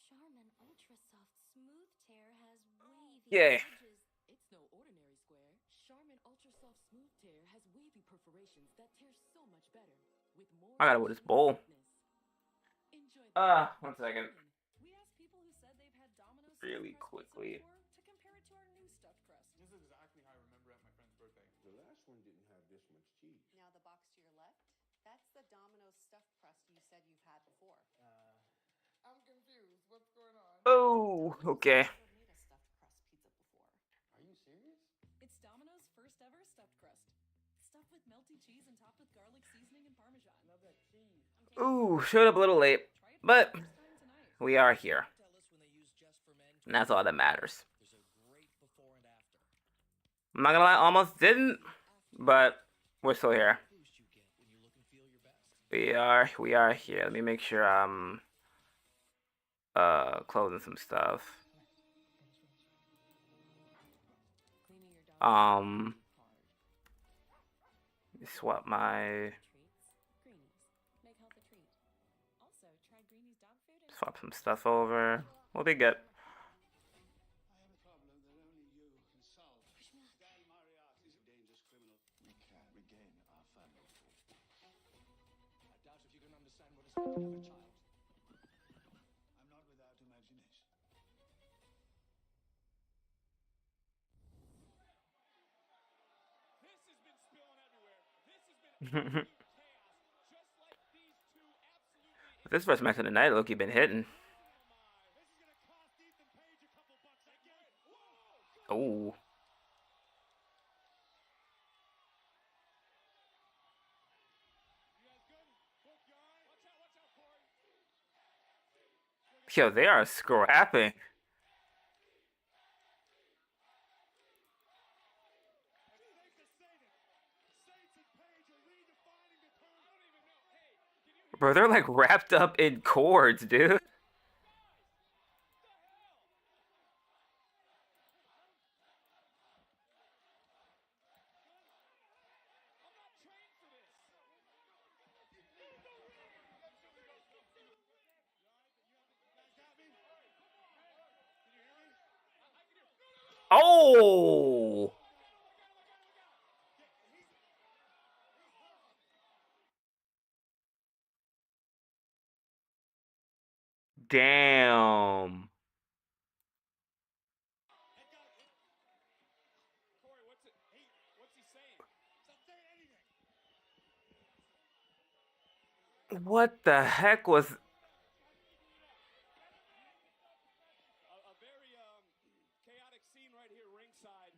Charmin Ultra Soft Smooth Tear has wavy Yay. edges. It's no ordinary square. Charmin Ultra Soft Smooth Tear has wavy perforations that tear so much better with more I gotta with this bowl. Enjoy the 1 second. We asked people who said they've had Domino's Really stuffed crust pizza quickly. before to compare it to our new stuffed crust. This is exactly how I remember at my friend's birthday. The last one didn't have this much cheese. Now the box to your left, that's the Domino's stuffed crust you said you've had before. I'm confused. What's going on? Oh, okay. Never made a stuffed crust pizza before. Are you serious? It's Domino's first ever stuffed crust. Stuffed with melty cheese and topped with garlic seasoning and Parmesan. Love that cheese. Ooh, showed up a little late, but we are here. And that's all that matters. I'm not gonna lie, almost didn't, but we're still here. We are here. Let me make sure I'm closing some stuff. Swap my swap some stuff over. We'll be good. I have a problem that only you can solve. Dan Moriarty is a dangerous criminal. We can't regain our family. I doubt if you can understand what it's like to have a child. I'm not without imagination. This has been spilling everywhere. This has been absolute chaos. Just like these two absolutely. This first match of the night, Loki been hitting. This is gonna cost Ethan Page a couple bucks again. Whoa! Oh. You guys good? Book, you all right? Watch out, Corey. Yo, they are scrapping. Bro, they're like wrapped up in cords, dude. Oh! Damn. Corey, what's he saying? Stop saying anything. What the heck was... A very chaotic scene right here ringside.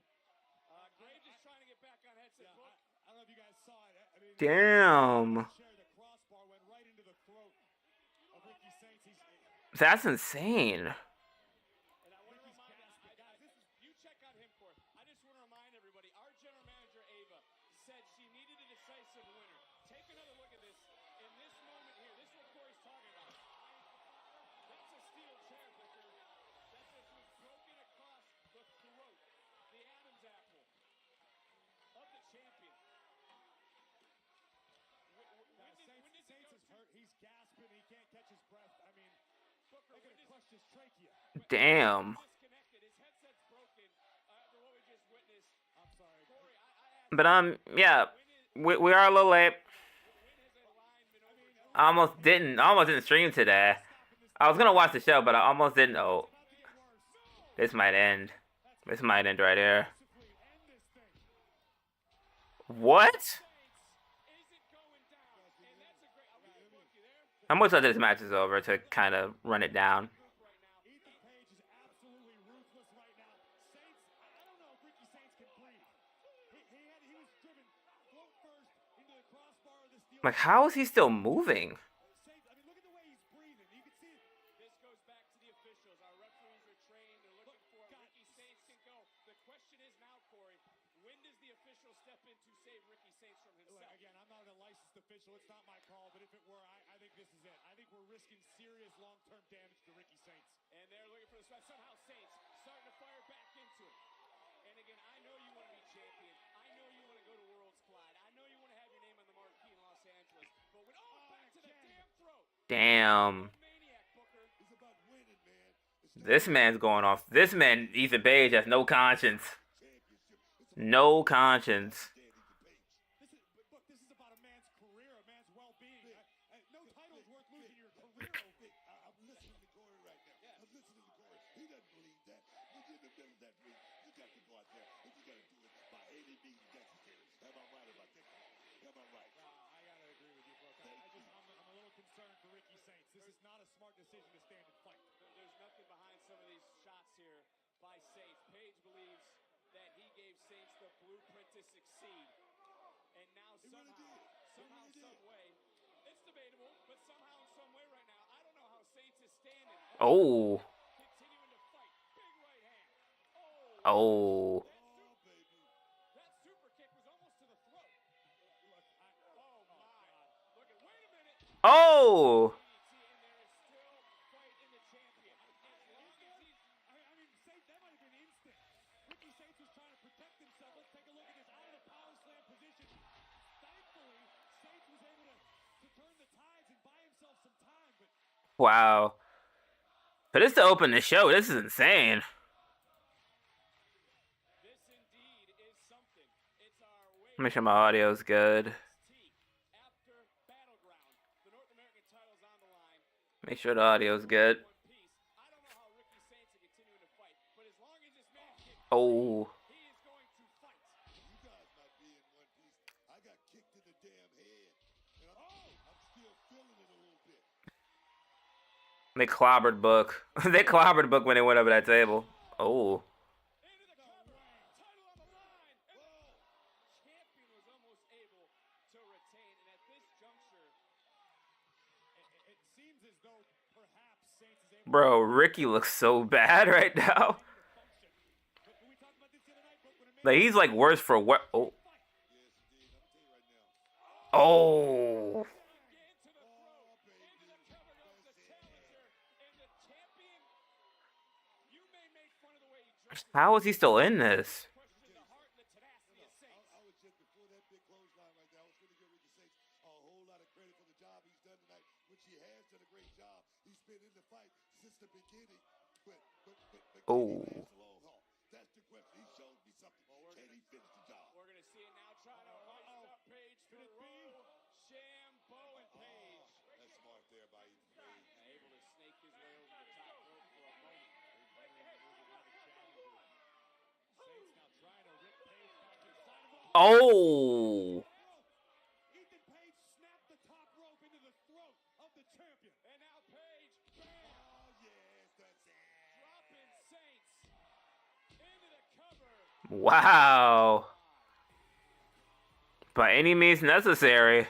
Graves is trying to get back on headset. Book. I don't know if you guys saw it. I mean, Damn. the crossbar went right into the throat of Ricky Saints. That's insane. And I want to remind you check out him, Corey. I just want to remind everybody, our general manager, Ava, said she needed a decisive winner. Take another look at this. In this moment here, this is what Corey's talking about. That's a steel chair, Vaquer. That just was broken across the throat, the Adam's apple of the champion. Saints is hurt. He's gasping. He can't catch his breath. I mean, Booker, they're going to crush his trachea. Damn. disconnected. His headset's broken after what we just witnessed. I'm sorry. Corey, I But yeah, we are a little late. I almost didn't stream today. I was gonna watch the show, but I almost didn't. Oh, this might end. This might end right here. What? How much of this match is over to kind of run it down? Ethan Page is absolutely ruthless right now. Saints, I don't know if Ricky Saints can breathe. He was driven float first into the crossbar of the steel. Like, how is he still moving? Saints, I mean, look at the way he's breathing. You can see it. This goes back to the officials. Our referees are trained. They're looking for Ricky Saints can go. The question is now, Corey, when does the official step in to save Ricky Saints from himself? Look, again, I'm not a licensed official. It's not my call, but if it were, I think this is it. I think we're risking serious long-term damage to Ricky Saints. And they're looking for the spot. Somehow Saints starting to fire back into it. And again, I know you want to be champion. I know you want to go to World's Collide. I know you want to have your name on the marquee in Los Angeles. But when back to the damn throat. Damn. Maniac, Booker. It's about winning, man. This man's going off. This man, Ethan Page, has no conscience. No conscience. Look, this is about a man's career, a man's well-being. No title's worth losing your career over. I'm listening to Corey right now. I'm listening to Corey. He doesn't believe that. When you're in the middle of that ring, you got to go out there and you got to do it by any means necessary. Am I right about that? Am I right? I gotta agree with you, Brooke. I'm a little concerned for Ricky Saints. This is not a smart decision to stand and fight. There's nothing behind some of these shots here by Saints. Page believes that he gave Saints the blueprint to succeed. And now somehow, some way, it's debatable, but somehow in some way right now, I don't know how Saints is standing. Oh. Continuing to fight. Big right hand. Oh. That super kick was almost to the throat. Look, oh my. Look at, wait a minute. Oh. And there is still fight in the champion. As long as he's I mean, Saints, that might have been instant. Ricky Saints was trying to protect himself. Let's take a look at this out of the power slam position. Thankfully, Saints was able to turn the tides and buy himself some time, but Wow. For this to open the show, this is insane. this indeed is something. It's our way Make sure my audio's good. after Battleground. The North American title's on the line. Make sure the audio's good. One piece. I don't know how Ricky Saints are continuing to fight, but as long as this man can, Oh. he is going to fight. You guys might be in one piece. I got kicked in the damn head. And I'm still feeling it a little bit. They clobbered Book. They clobbered Book when they went over that table. Oh. Into the cover. Title on the line. Champion was almost able to retain. And at this juncture, it seems as though perhaps Saints is able Bro, Ricky looks so bad right now. to function. But we talked about this the other night, Brooke, when a man Like, he's like worse for what? Oh. Yes, indeed. I'm telling you right now. Oh. again to the throat. Into the cover goes the challenger. And the champion, you may make fun of the way he dresses. How is he still in this? Question the heart and the tenacity of Saints. I was just before that big clothesline right there. I was going to give Ricky Saints a whole lot of credit for the job he's done tonight, which he has done a great job. He's been in the fight since the beginning, but can Oh. he last the long haul? That's the question. He showed me something. Can he finish the job? We're going to see it now. Trying to hoist up Page through Shambo and Page. That's smart there by Ethan Page. Able to snake his way over the top rope for a moment. Saints now trying to rip Page back inside of him. Oh. Ethan Page snapped the top rope into the throat of the champion. And now Page, bam, Oh, yes, that's it. dropping Saints into the cover. Wow. By any means necessary.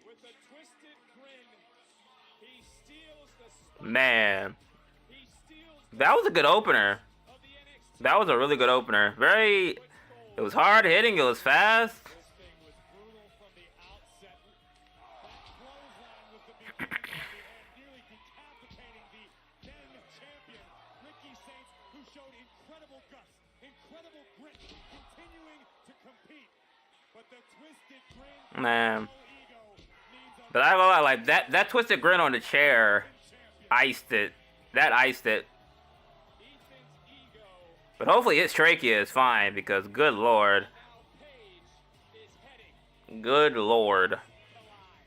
With a twisted grin, he steals the Man. he steals That was a good opener. of the NXT. That was a really good opener. Very. It was hard hitting. It was fast. This thing was brutal from the outset. That clothesline was the beginning of the end, nearly decapitating the then champion, Ricky Saints, who showed incredible guts, incredible grit, continuing to compete. But the twisted grin, Man. no ego, means a But I will like that twisted grin on the chair iced it. That iced it. Ethan's ego. But hopefully his trachea is fine because good lord. Now Page is heading Good lord. to the line.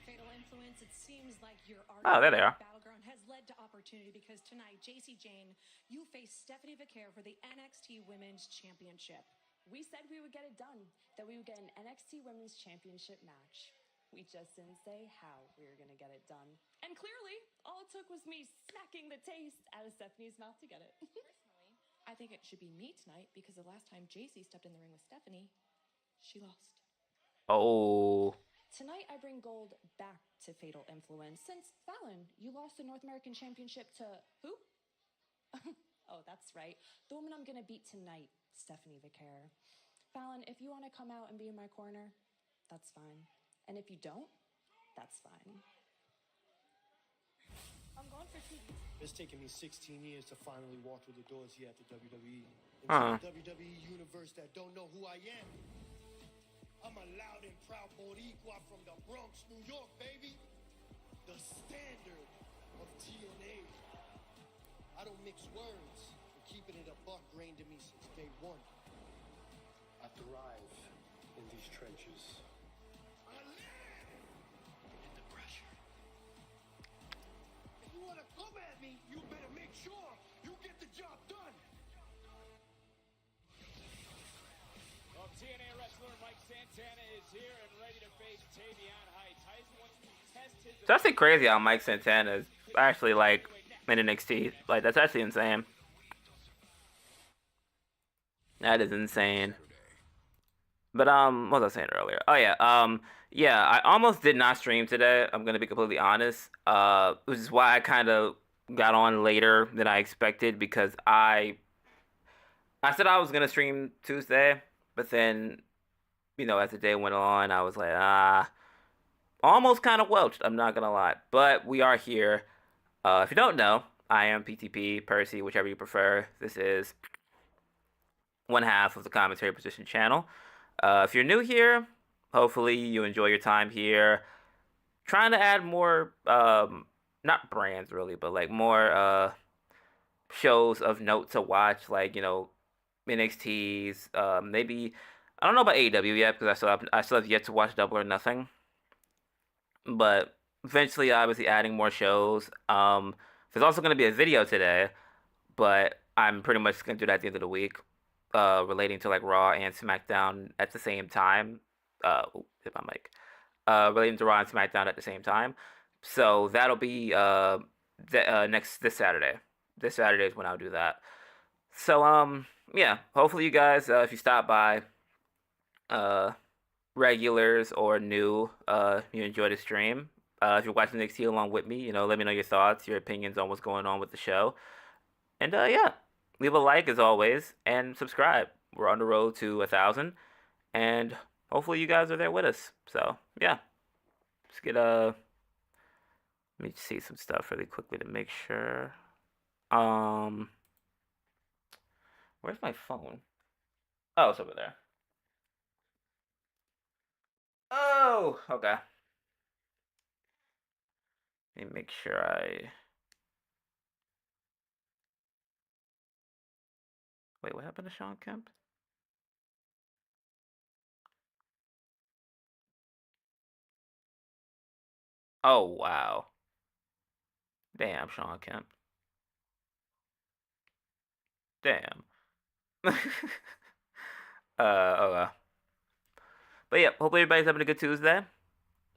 Fatal influence, it seems like your Oh, there they are. Battleground has led to opportunity because tonight, Jayne, you face Stephanie Vaquer for the NXT Women's Championship. We said we would get it done, that we would get an NXT Women's Championship match. We just didn't say how we were going to get it done. And clearly, all it took was me smacking the taste out of Stephanie's mouth to get it. Personally, I think it should be me tonight because the last time JC stepped in the ring with Stephanie, she lost. Oh. Tonight, I bring gold back to Fatal Influence since, Fallon, you lost the North American Championship to who? Oh, that's right. The woman I'm going to beat tonight, Stephanie Vaquer. Fallon, if you want to come out and be in my corner, that's fine. And if you don't, that's fine. I'm going for TV. It's taken me 16 years to finally walk through the doors here at the WWE. Huh. Into the WWE universe that don't know who I am. I'm a loud and proud Boricua from the Bronx, New York, baby. The standard of TNA. I don't mix words. And keeping it a buck grained in me since day one. I thrive in these trenches. I live in the pressure. If you want to come at me, you better make sure you get the job done. Well, TNA wrestler Mike Santana is here and ready to face Tavion Heights. Tyson wants to test his... It's actually crazy how Mike Santana is actually like in NXT. Like, that's actually insane. That is insane. But what was I saying earlier? Oh yeah, yeah, I almost did not stream today. I'm gonna be completely honest. Which is why I kind of got on later than I expected, because I said I was gonna stream Tuesday, but then, you know, as the day went on, I was like, almost kind of welched. I'm not gonna lie, but we are here. If you don't know, I am PTP, Percy, whichever you prefer. This is one half of the Commentary Position channel. If you're new here, hopefully you enjoy your time here. Trying to add more, not brands really, but like more shows of note to watch, like, you know, NXT's, maybe, I don't know about AEW yet, because I still have yet to watch Double or Nothing. But eventually, obviously, adding more shows. There's also going to be a video today, but I'm pretty much going to do that at the end of the week, relating to like Raw and SmackDown at the same time. Hit my mic. Relating to Raw and SmackDown at the same time. So that'll be this Saturday. This Saturday is when I'll do that. So yeah, hopefully you guys, if you stop by, regulars or new, you enjoy the stream. If you're watching NXT along with me, you know, let me know your thoughts, your opinions on what's going on with the show. And yeah, leave a like as always, and subscribe. We're on the road to 1,000, and hopefully you guys are there with us. So yeah, let's get let me see some stuff really quickly to make sure. Where's my phone? Oh, it's over there. Oh, okay. Let me make sure Wait, what happened to Sean Kemp? Oh, wow. Damn, Sean Kemp. Damn. Okay. But yeah, hopefully everybody's having a good Tuesday.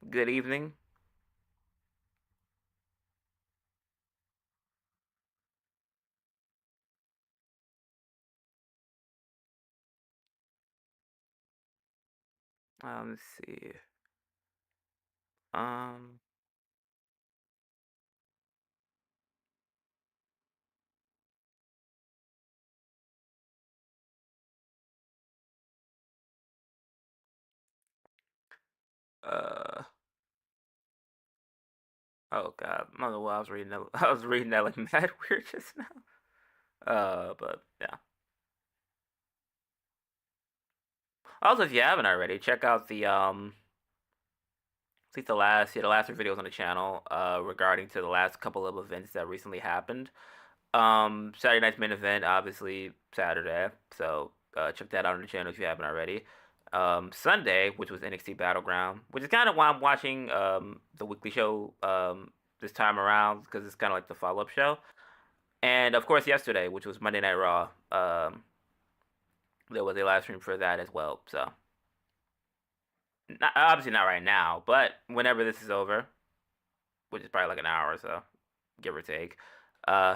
Good evening. Let's see. Uh. Oh God, I don't know why I was reading that. I was reading that like mad weird just now. But yeah. Also, if you haven't already, check out the at least the last 3 videos on the channel regarding to the last couple of events that recently happened. Saturday night's main event, obviously Saturday, so check that out on the channel if you haven't already. Sunday, which was NXT Battleground, which is kind of why I'm watching the weekly show this time around, because it's kind of like the follow-up show. And of course, yesterday, which was Monday Night Raw, there was a live stream for that as well. So obviously not right now, but whenever this is over, which is probably like an hour or so, give or take,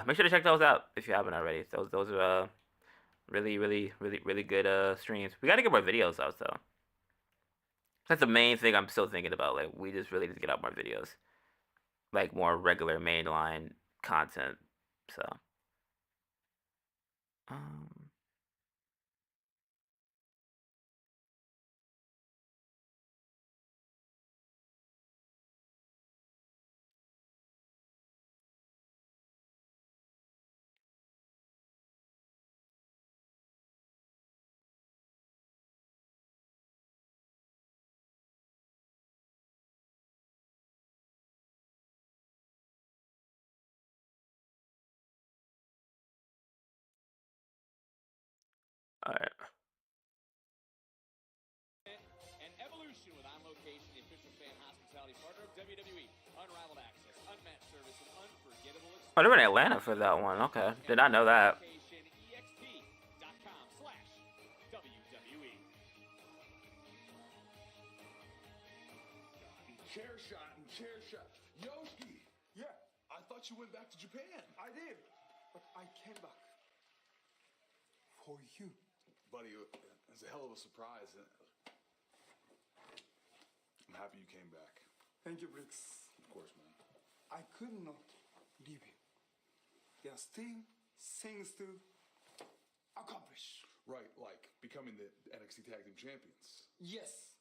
make sure to check those out if you haven't already. Those are really good streams. We gotta get more videos out though. That's the main thing I'm still thinking about. Like, we just really need to get out more videos, like more regular mainline content. So All right. And Evolution with On Location, the official fan hospitality partner of WWE. Unrivaled access, unmatched service, and unforgettable experience. Oh, they were in Atlanta for that one. Okay, did not know that. EXP.com/WWE. Chair shot and chair shot. Yoshi! Yeah, I thought you went back to Japan. I did, but I came back for you. Buddy, it's a hell of a surprise. I'm happy you came back. Thank you, Briggs. Of course, man. I could not leave you. There are still things to accomplish. Right, like becoming the NXT Tag Team Champions. Yes,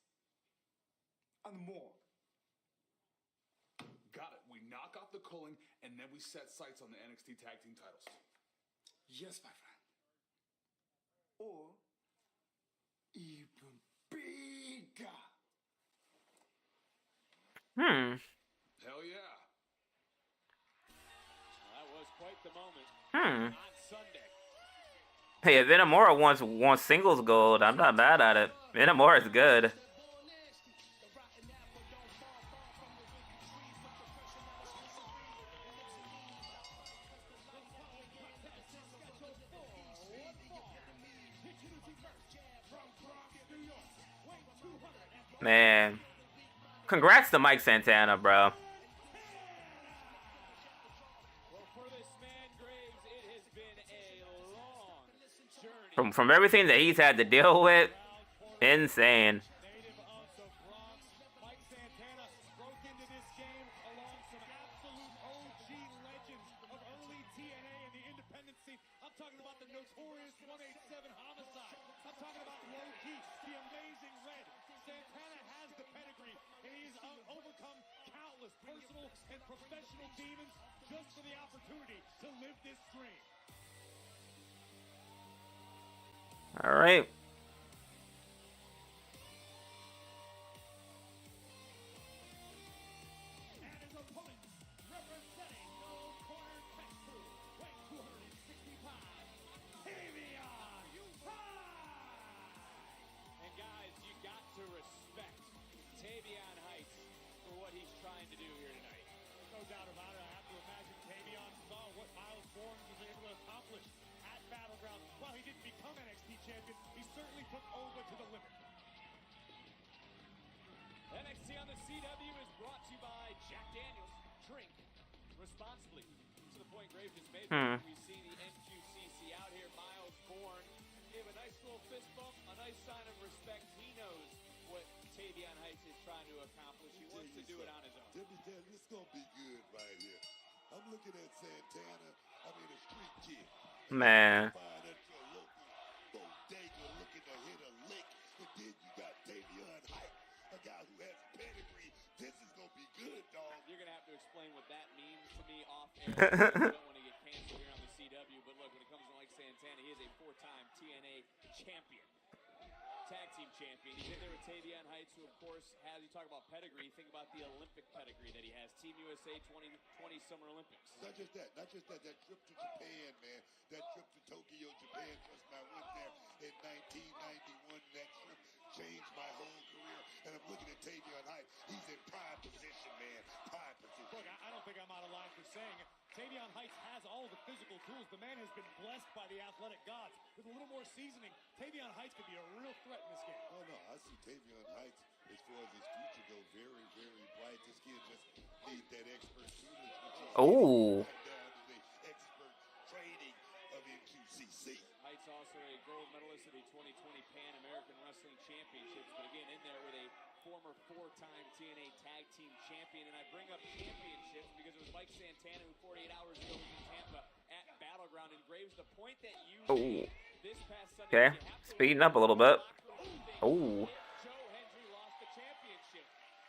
and more. Got it. We knock out the culling, and then we set sights on the NXT Tag Team titles. Yes, my friend. Or even bigger. Hell yeah. That was quite the moment on Sunday. Hey, if Inamura wants singles gold, I'm not mad at it. Inamura is good. Man, congrats to Mike Santana, bro. From everything that he's had to deal with, insane. Native of the Bronx, Mike Santana broke into this game along some absolute OG legends of early TNA and the independent scene. I'm talking about the notorious 187 Homicide. I'm talking about Low Key, the amazing Red. Santana has the pedigree, and he's overcome countless personal and professional demons just for the opportunity to live this dream. All right. And his opponent, representing No Corner Texas, weight 265, Tavion Heights. And guys, you got to respect Tavion Heights for what he's trying to do here tonight. No doubt about it. I have to imagine Tavion saw what Miles Bourne was able to accomplish at Battleground. While he didn't become NXT champion, he certainly took over to the limit. NXT on the CW is brought to you by Jack Daniels. Drink responsibly. To the point Graves just made, we see the NQCC out here. Miles Bourne gave a nice little fist bump, a nice sign of respect. He knows what Tavion Heights is trying to accomplish. He wants to do it on his own. Let me tell you, this gonna be good right here. I'm looking at Santana. I mean, a street kid. Man. Find at your local bodega looking to hit a lick, and then you got Tavion Heights, a guy who has pedigree. This is gonna be good, dog. You're gonna have to explain what that means to me off air. I don't want to get canceled here on the CW, but look, when it comes to Mike Santana, he is a 4-time TNA champion. Tag team champion. He's in there with Tavion Heights, who of course has, you talk about pedigree, think about the Olympic pedigree that he has. Team USA 2020 Summer Olympics. Not just that, that trip to Japan, man. That trip to Tokyo, Japan. Trust me, I went there in 1991. That trip changed my whole career. And I'm looking at Tavion Heights. He's in prime position, man. Prime position. Look, I don't think I'm out of line for saying it. Tavion Heights has all the physical tools. The man has been blessed by the athletic gods. With a little more seasoning, Tavion Heights could be a real threat in this game. Oh, no, I see Tavion Heights, as far as his future go, very, very bright. This kid just needs that expert tutelage, which is Ooh. right down to the expert training of NQCC. Heights also a gold medalist at the 2020 Pan American Wrestling Championships, but again in there with a former 4-time TNA Tag Team Champion. And I bring up championships because it was Mike Santana who 48 hours ago was in Tampa at Battleground. And Graves, the point that you made this past Sunday. Okay, speeding up a little bit. Oh. Joe Hendry lost the championship.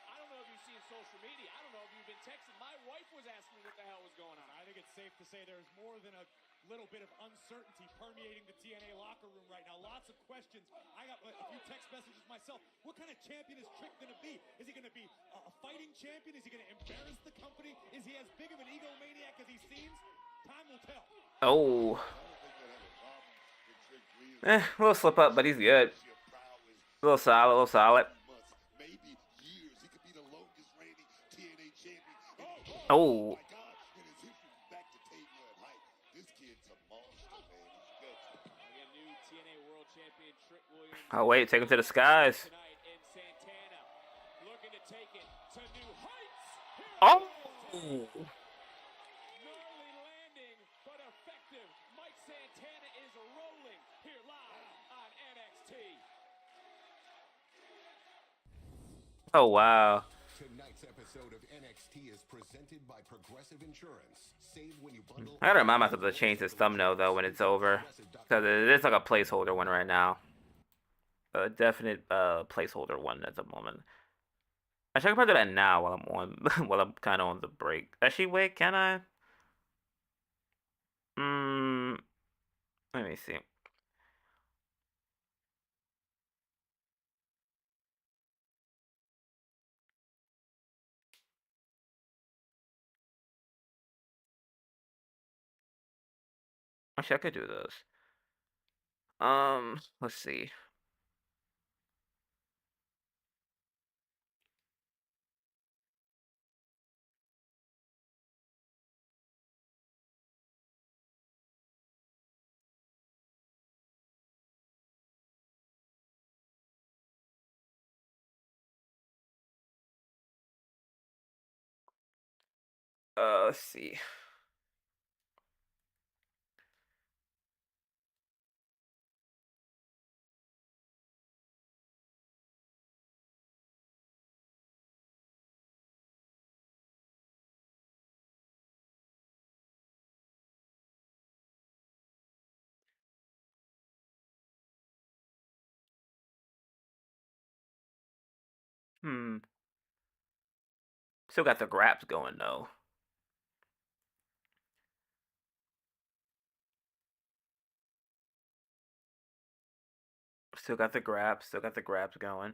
I don't know if you've seen social media. I don't know if you've been texting. My wife was asking me what the hell was going on. I think it's safe to say there's more than a little bit of uncertainty permeating the TNA locker room right now. Lots of questions. I got a few text messages myself. What kind of champion is Trick going to be? Is he going to be a fighting champion? Is he going to embarrass the company? Is he as big of an egomaniac as he seems? Time will tell. Oh. I don't think they'll have a problem with Trick Williams A little slip up, but he's good. A little solid, a little solid. Maybe years. He could be the longest reigning TNA champion. Oh. My God, in his history, back to Tavion Height. This kid's a monster, man. He's good. Again, new TNA World Champion Trick Williams. Oh wait, take him to the skies. Tonight, and Santana looking to take it to new heights. Oh. Gnarly landing, but effective. Mike Santana is rolling here live on NXT. Oh wow. Tonight's episode of NXT is presented by Progressive Insurance. Save when you bundle. I gotta remind myself to change this thumbnail though when it's over, because it is like a placeholder one right now. A definite placeholder one at the moment. I should probably do that now while I'm on while I'm kind of on the break. Actually, wait, can I? Let me see. Actually, I could do this. Let's see. Let's see. Still got the graps going though. Still got the grabs going.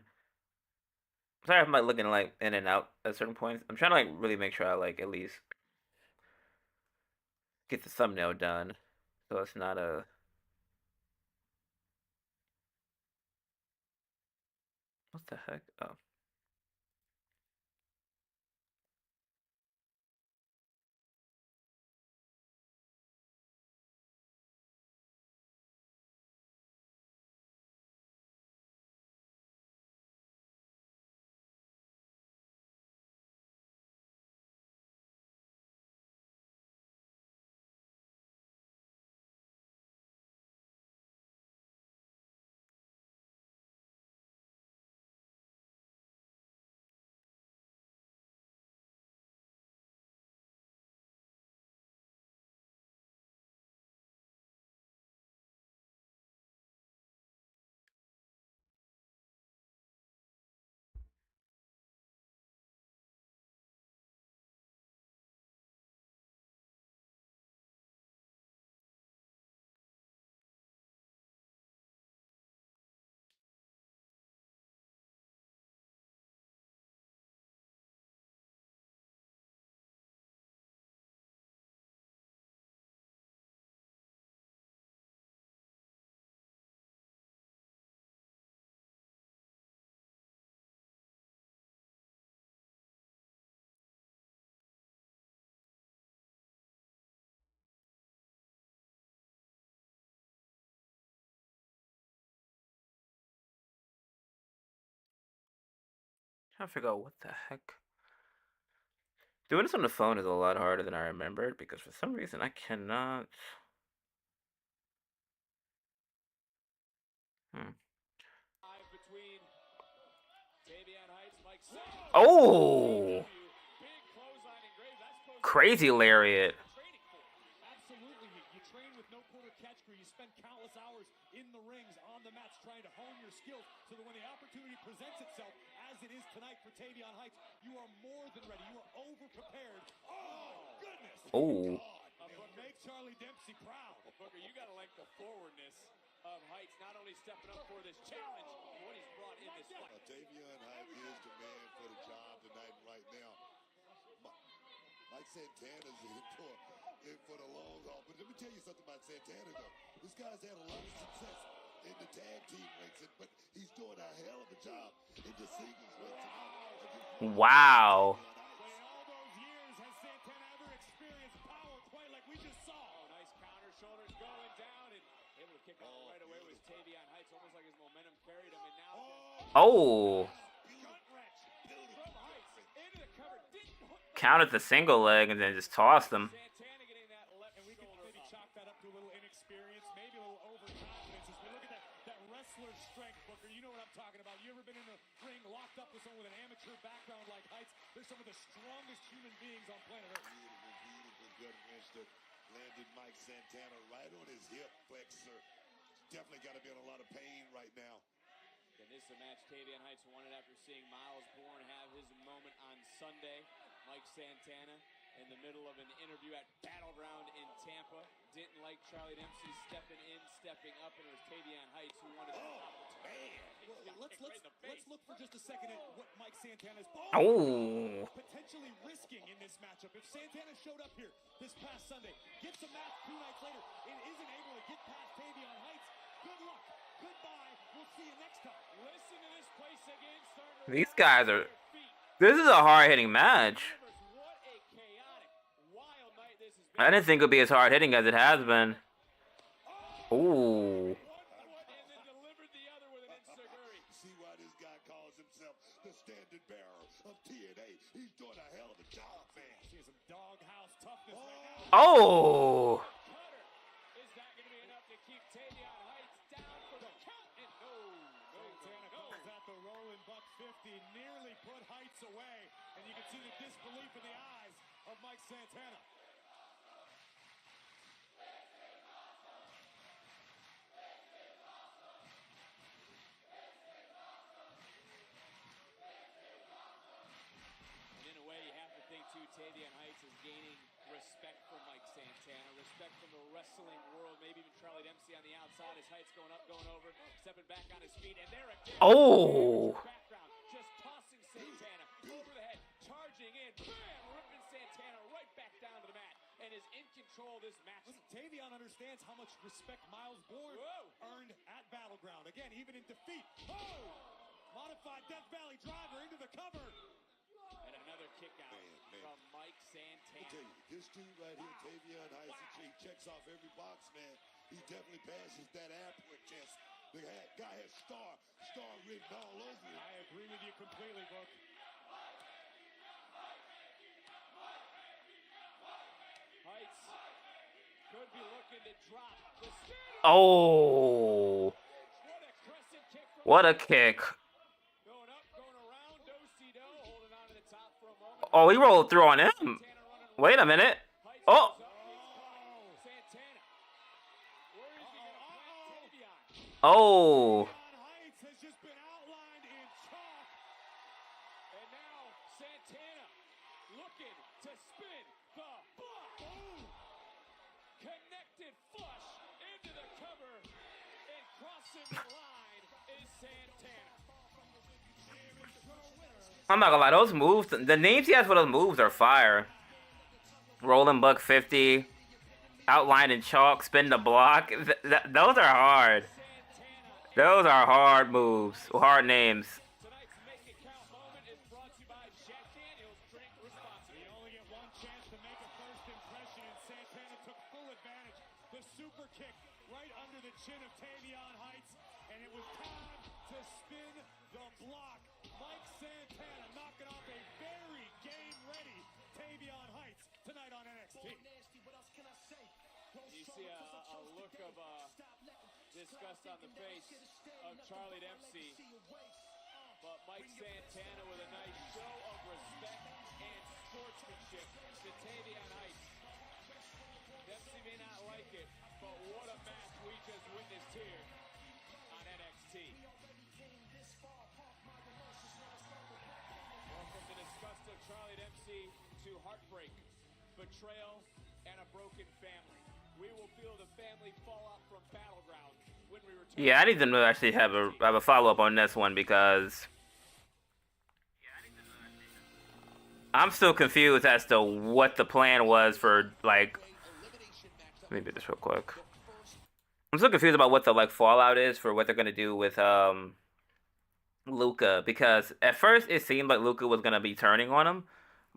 Sorry if I'm like looking like in and out at certain points. I'm trying to like really make sure I like at least get the thumbnail done, so it's not a. What the heck? Oh. Trying to figure out what the heck. Doing this on the phone is a lot harder than I remembered because for some reason I cannot. Oh! Crazy lariat. Absolutely. You train with no quarter catch crew. You spend countless hours in the rings, on the mats, trying to hone your skills so that when the opportunity presents itself, as it is tonight for Tavion Heights, you are more than ready. You are over-prepared. Oh, goodness. Oh. But make Charlie Dempsey proud. Booker, you got to like the forwardness of Heights, not only stepping up for this challenge, but what he's brought in this fight. Tavion Heights is the man for the job tonight right now. Mike Santana's in for the long haul. But let me tell you something about Santana, though. This guy's had a lot of success in the tag team ranks, but he's doing a hell of a job in the singles ranks. Wow. In all those years, has Santana ever experienced power quite like we just saw? Oh, nice counter, shoulders going down, and able to kick out right away with Tavion Heights, almost like his momentum carried him, and now Oh. gut wrench from Heights into the cover, didn't hook Counted the single leg and then just tossed him. Santana getting that left And we could shoulder maybe up. chalk that up to a little inexperience, maybe a little overconfidence. As we look at that wrestler strength, Booker, you know what I'm talking about. You ever been in the ring locked up with someone with an amateur background like Heights? They're some of the strongest human beings on planet Earth. Beautiful gut wrench that landed Mike Santana right on his hip flexor. Definitely got to be in a lot of pain right now. And this is a match Tavion Heights wanted after seeing Miles Bourne have his moment on Sunday. Mike Santana in the middle of an interview at Battleground in Tampa. Didn't like Charlie Dempsey stepping in, stepping up, and it was Tavion Heights who wanted to stop the Well, let's look for just a second at what Mike Santana's potentially risking in this matchup. If Santana showed up here this past Sunday, gets a match 2 nights later, and isn't able to get past Tavion Heights, good luck. Goodbye. We'll see you next time. Listen to this place again. Starting to These rise guys to are. their feet. This is a hard-hitting match. What a chaotic, wild night this has been. I didn't think it would be as hard-hitting as it has been. Ooh. And then delivered the other with an enziguri. See why this guy calls himself the standard bearer of TNA. He's doing a hell of a job, man. See some doghouse toughness right now. Oh. Cutter. Is that going to be enough to keep Tavion Heights down for the count? And Santana calls out the rolling buck 50, nearly put Heights away, and you can see the disbelief in the eyes of Mike Santana. And in a way, you have to think, too, Tavion Heights is gaining respect from Mike Santana, respect from the wrestling world, maybe even Charlie Dempsey on the outside as Heights going up, going over, stepping back on his feet, and there again. Oh. Background, just tossing Santana over the head, charging in, bam, ripping Santana right back down to the mat, and is in control of this match. Listen, Tavion understands how much respect Miles Bourne earned at Battleground. Again, even in defeat. Oh! Modified Death Valley driver into the cover. And another kick out from Mike Santana. I tell you, this dude right here, Tavion Heights, he checks off every box, man. He definitely passes that airport test. The guy has star written all over him. I agree with you completely, Book. Heights could be looking to drop the standard. Oh. What a crescent kick from What a kick. going up, going around, do-si-do, holding on to the top for a moment. Oh, he rolled through on him. Santana running Wait a minute. Heights Oh. goes up, Santana. Where is he going to plant Tavion? Oh. Heights has just been outlined in chalk. And now Santana looking to spin the block. Connected flush into the cover, and crossing the line is Santana. I'm not gonna lie, those moves, the names he has for those moves are fire. Rolling buck 50, outlined in chalk, spin the block. Those are hard. Those are hard moves, hard names. Tonight's Make It Count moment is brought to you by Jack Daniels. Drink responsibly. You only get one chance to make a first impression, and Santana took full advantage. The super kick right under the chin of Tavion Heights, and it was time to spin the block. Mike Santana knocking off a very game-ready Tavion Heights tonight on NXT. You see a look of disgust on the face of Charlie Dempsey. But Mike Santana with a nice show of respect and sportsmanship to Tavion Heights. Dempsey may not like it, but what a match we just witnessed here on NXT. Well, from the disgust of Charlie Dempsey to heartbreak, betrayal, and a broken family. We will feel the family fallout from Battleground when we return. Yeah, I need them to actually have a follow-up on this one because I'm still confused as to what the plan was for, like, let me do this real quick. I'm so confused about what the like fallout is for what they're gonna do with Luca, because at first it seemed like Luca was gonna be turning on him,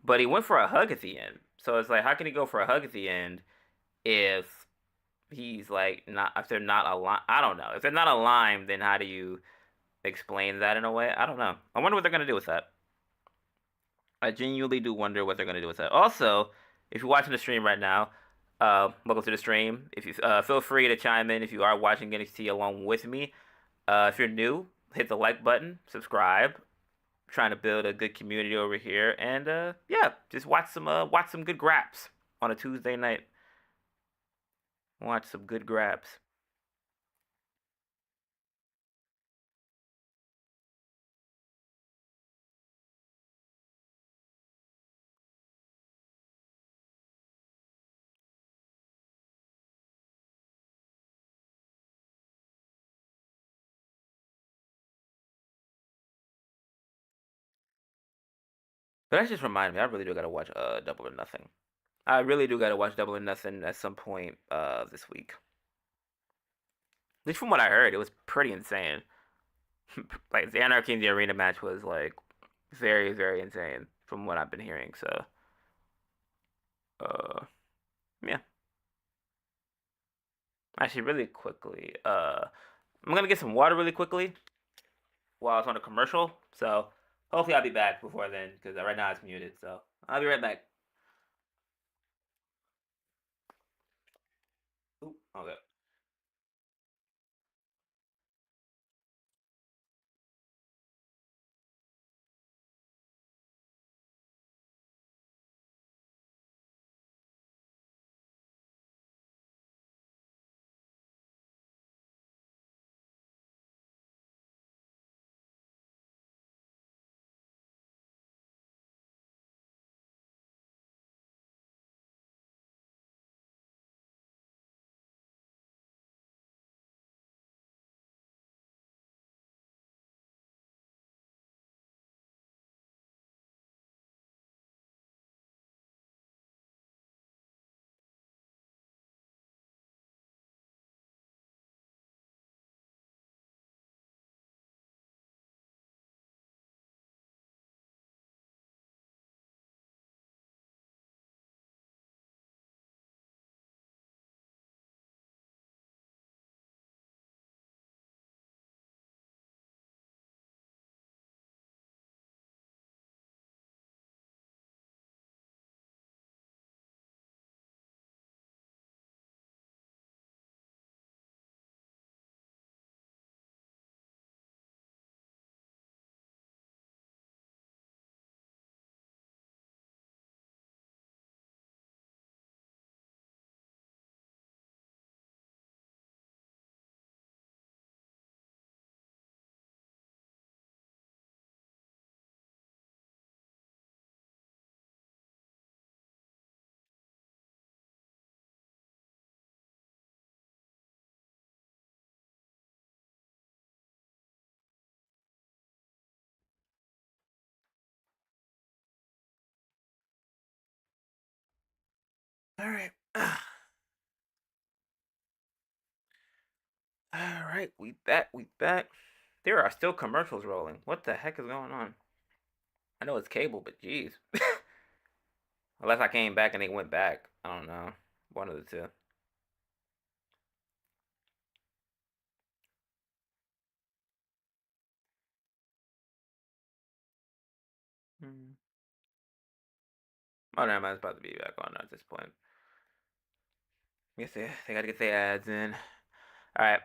but he went for a hug at the end. So it's like, how can he go for a hug at the end if he's like not, if they're not aligned? I don't know. If they're not aligned, then how do you explain that in a way? I don't know. I wonder what they're gonna do with that. I genuinely do wonder what they're gonna do with that. Also, if you're watching the stream right now, welcome to the stream. If you feel free to chime in if you are watching NXT along with me. If you're new, hit the like button, subscribe. I'm trying to build a good community over here, and yeah, just watch some good graps on a Tuesday night. Watch some good graps. But that just reminded me, I really do gotta watch Double or Nothing. I really do gotta watch Double or Nothing at some point this week. At least from what I heard, it was pretty insane. Like the Anarchy in the Arena match was like very, very insane from what I've been hearing. So, yeah. Actually, really quickly, I'm gonna get some water really quickly while I was on a commercial. So hopefully I'll be back before then, because right now it's muted. So I'll be right back. Ooh, okay. All right. All right, we back. We back. There are still commercials rolling. What the heck is going on? I know it's cable, but jeez. Unless I came back and they went back. I don't know. One of the two. Oh, never mind. It's about to be back on at this point. I guess they gotta get their ads in. All right.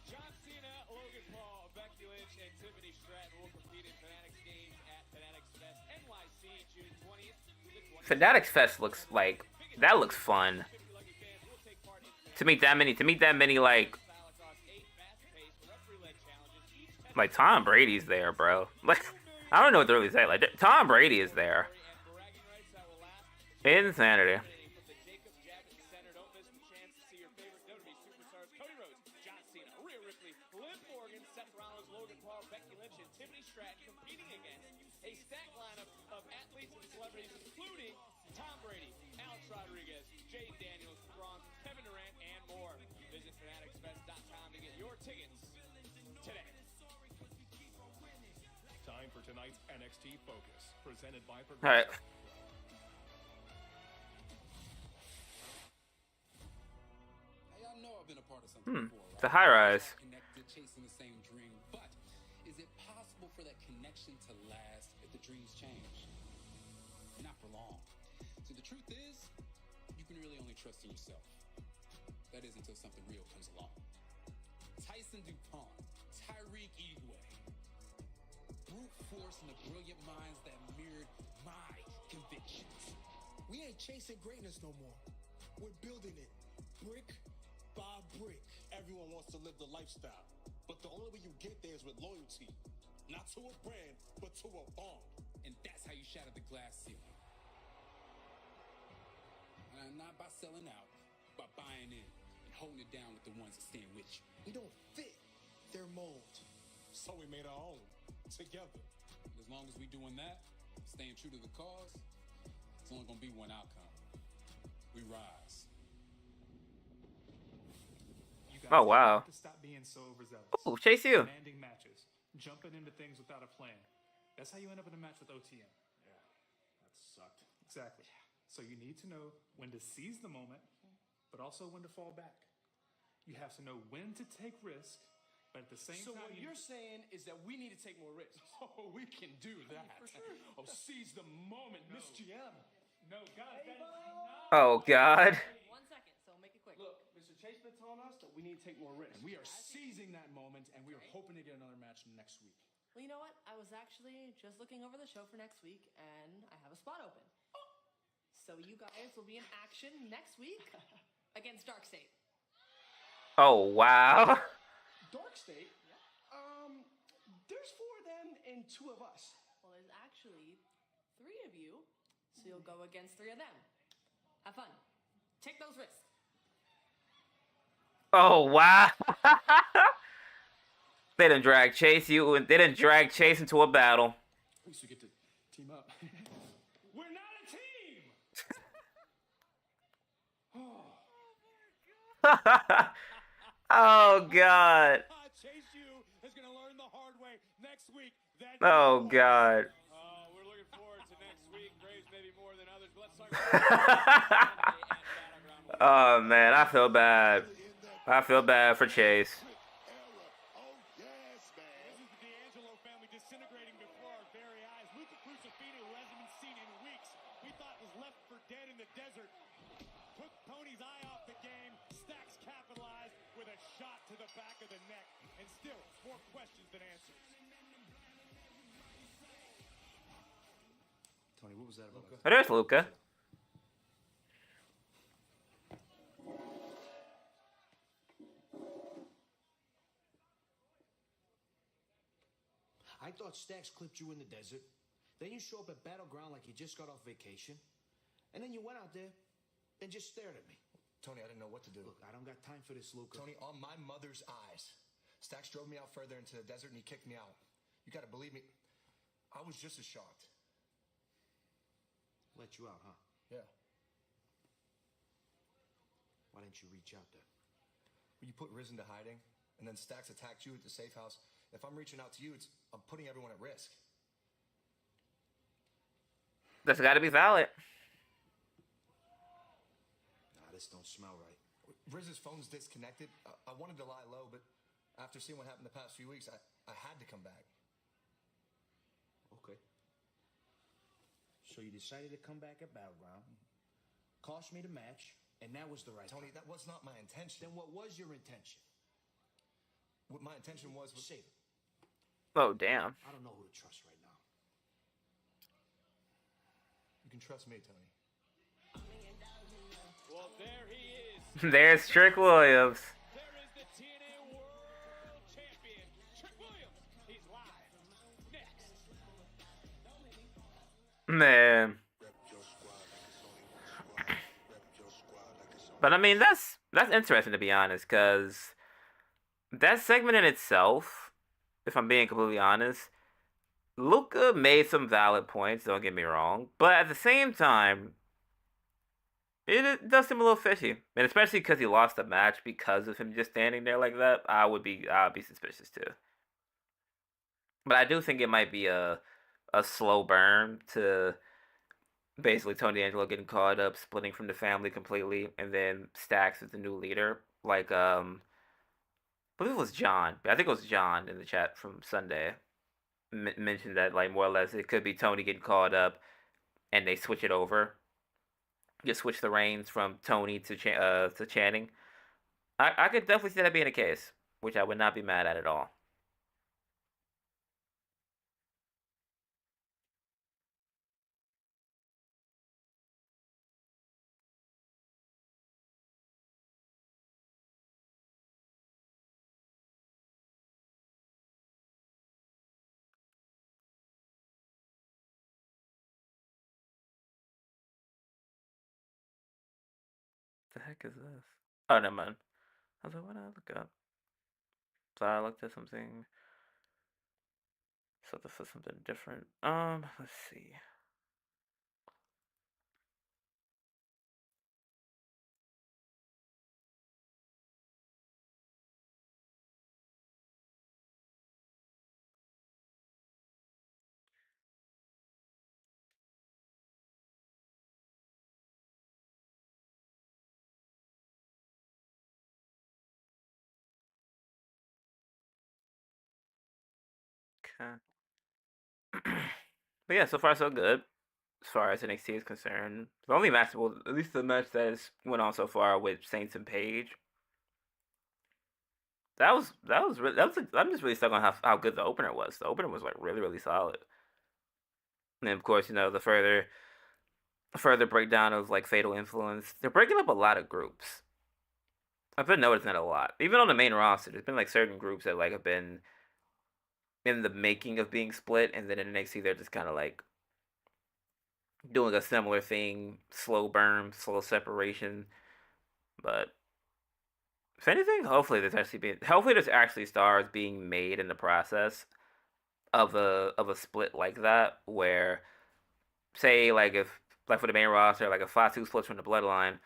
John Cena, Logan Paul, Becky Lynch, and Tiffany Stratton will compete in Fanatics Games at Fanatics Fest NYC June 20th to the 20th. Fanatics Fest looks like that looks fun. To meet that many like Tom Brady's there, bro. Like I don't know what to really say. Like Tom Brady is there. Insanity. Becky Lynch and Tiffany Stratton competing against a stacked lineup of athletes and celebrities, including Tom Brady, Alex Rodriguez, Jayne, Kevin Durant, and more. Visit Fanatics tonight's NXT Focus, presented by All right. Hey, I know I've been a part of something before, right? It's a high rise. Connected, chasing the same dream, but is it possible for that connection to last if the dreams change? Not for long. So the truth is, you can really only trust in yourself. That is until something real comes along. Tyson DuPont, Tyreek Igwe, brute force and the brilliant minds that mirrored my convictions. We ain't chasing greatness no more. We're building it, brick by brick. Everyone wants to live the lifestyle, but the only way you get there is with loyalty. Not to a brand, but to a bond. And that's how you shatter the glass ceiling. And not by selling out, by buying in and holding it down with the ones that stand with you. We don't fit their mold. So we made our own, together. As long as we doing that, staying true to the cause, it's only gonna be one outcome. We rise. You guys Oh, wow. have to stop being so overzealous. Oh, Chase you. Demanding matches, jumping into things without a plan. That's how you end up in a match with OTM. Yeah, that sucked. Exactly. So you need to know when to seize the moment, but also when to fall back. You have to know when to take risk, but at the same So time, what you're saying is that we need to take more risks. Oh, we can do that. For sure. Oh, seize the moment, Miss GM. No, guys, that is not. Oh God. 1 second, so make it quick. Look, Mr. Chase been telling us that we need to take more risks. And we are seizing that moment, and we are hoping to get another match next week. Well, you know what? I was actually just looking over the show for next week, and I have a spot open. So you guys will be in action next week against Dark State. Oh wow. Dark State? There's 4 of them and 2 of us. Well, there's actually 3 of you, so you'll go against 3 of them. Have fun. Take those risks. Oh wow. They didn't drag Chase you, and they didn't drag Chase into a battle. At least we get to team up. We're not a team! Oh God. Chase U is going to learn the hard way next week. Oh God. We're looking forward to next week. Graves maybe more than others, but let's talk about Oh man, I feel bad. I feel bad for Chase. back of the neck, and still more questions than answers. Tony, what was that about? Oh, there's Luca. I thought Stacks clipped you in the desert. Then you show up at Battleground like you just got off vacation. And then you went out there and just stared at me. Tony, I didn't know what to do. Look, I don't got time for this, Luca. Tony, on my mother's eyes, Stacks drove me out further into the desert and he kicked me out. You gotta believe me, I was just as shocked. Let you out, huh? Yeah. Why didn't you reach out there? When you put Riz into hiding, and then Stacks attacked you at the safe house, if I'm reaching out to you, I'm putting everyone at risk. That's got to be valid. Nah, this don't smell right. Riz's phone's disconnected. I wanted to lie low, but after seeing what happened the past few weeks, I had to come back. Okay. So you decided to come back at Battleground, cost me the match, and that was the right Tony, time. that was not my intention. Then what was your intention? What my intention was... Save it. Oh, damn. I don't know who to trust right now. You can trust me, Tony. Well, there he is. There's Trick Williams. There is the TNA World Champion, Trick Williams. He's live. Next. Man. But I mean, that's interesting, to be honest, because that segment in itself, if I'm being completely honest, Luca made some valid points, don't get me wrong, but at the same time, it does seem a little fishy, and especially because he lost the match because of him just standing there like that. I'd be suspicious too. But I do think it might be a a slow burn to basically Tony D'Angelo getting caught up, splitting from the family completely, and then Stacks as the new leader. Like, I believe it was John. I think it was John in the chat from Sunday mentioned that, like, more or less it could be Tony getting caught up, and they switch it over. Just switch the reins from Tony to Channing. I could definitely see that being the case, which I would not be mad at all. The heck is this? Oh, never mind. I was like, what did I look up? Sorry, I looked at something. Something for something different. Let's see. Okay. But yeah, so far so good. As far as NXT is concerned, the only match, well, at least the match that has went on so far with Saints and Page, I'm just really stuck on how good the opener was. The opener was like really solid. And then of course, the further breakdown of like Fatal Influence. They're breaking up a lot of groups. I've been noticing that a lot. Even on the main roster, there's been like certain groups that like have been in the making of being split, and then in NXT they're just kind of like doing a similar thing, slow burn, slow separation. But if anything, hopefully there's actually stars being made in the process of a split like that, where say like if like for the main roster, like if Fatu splits from the Bloodline,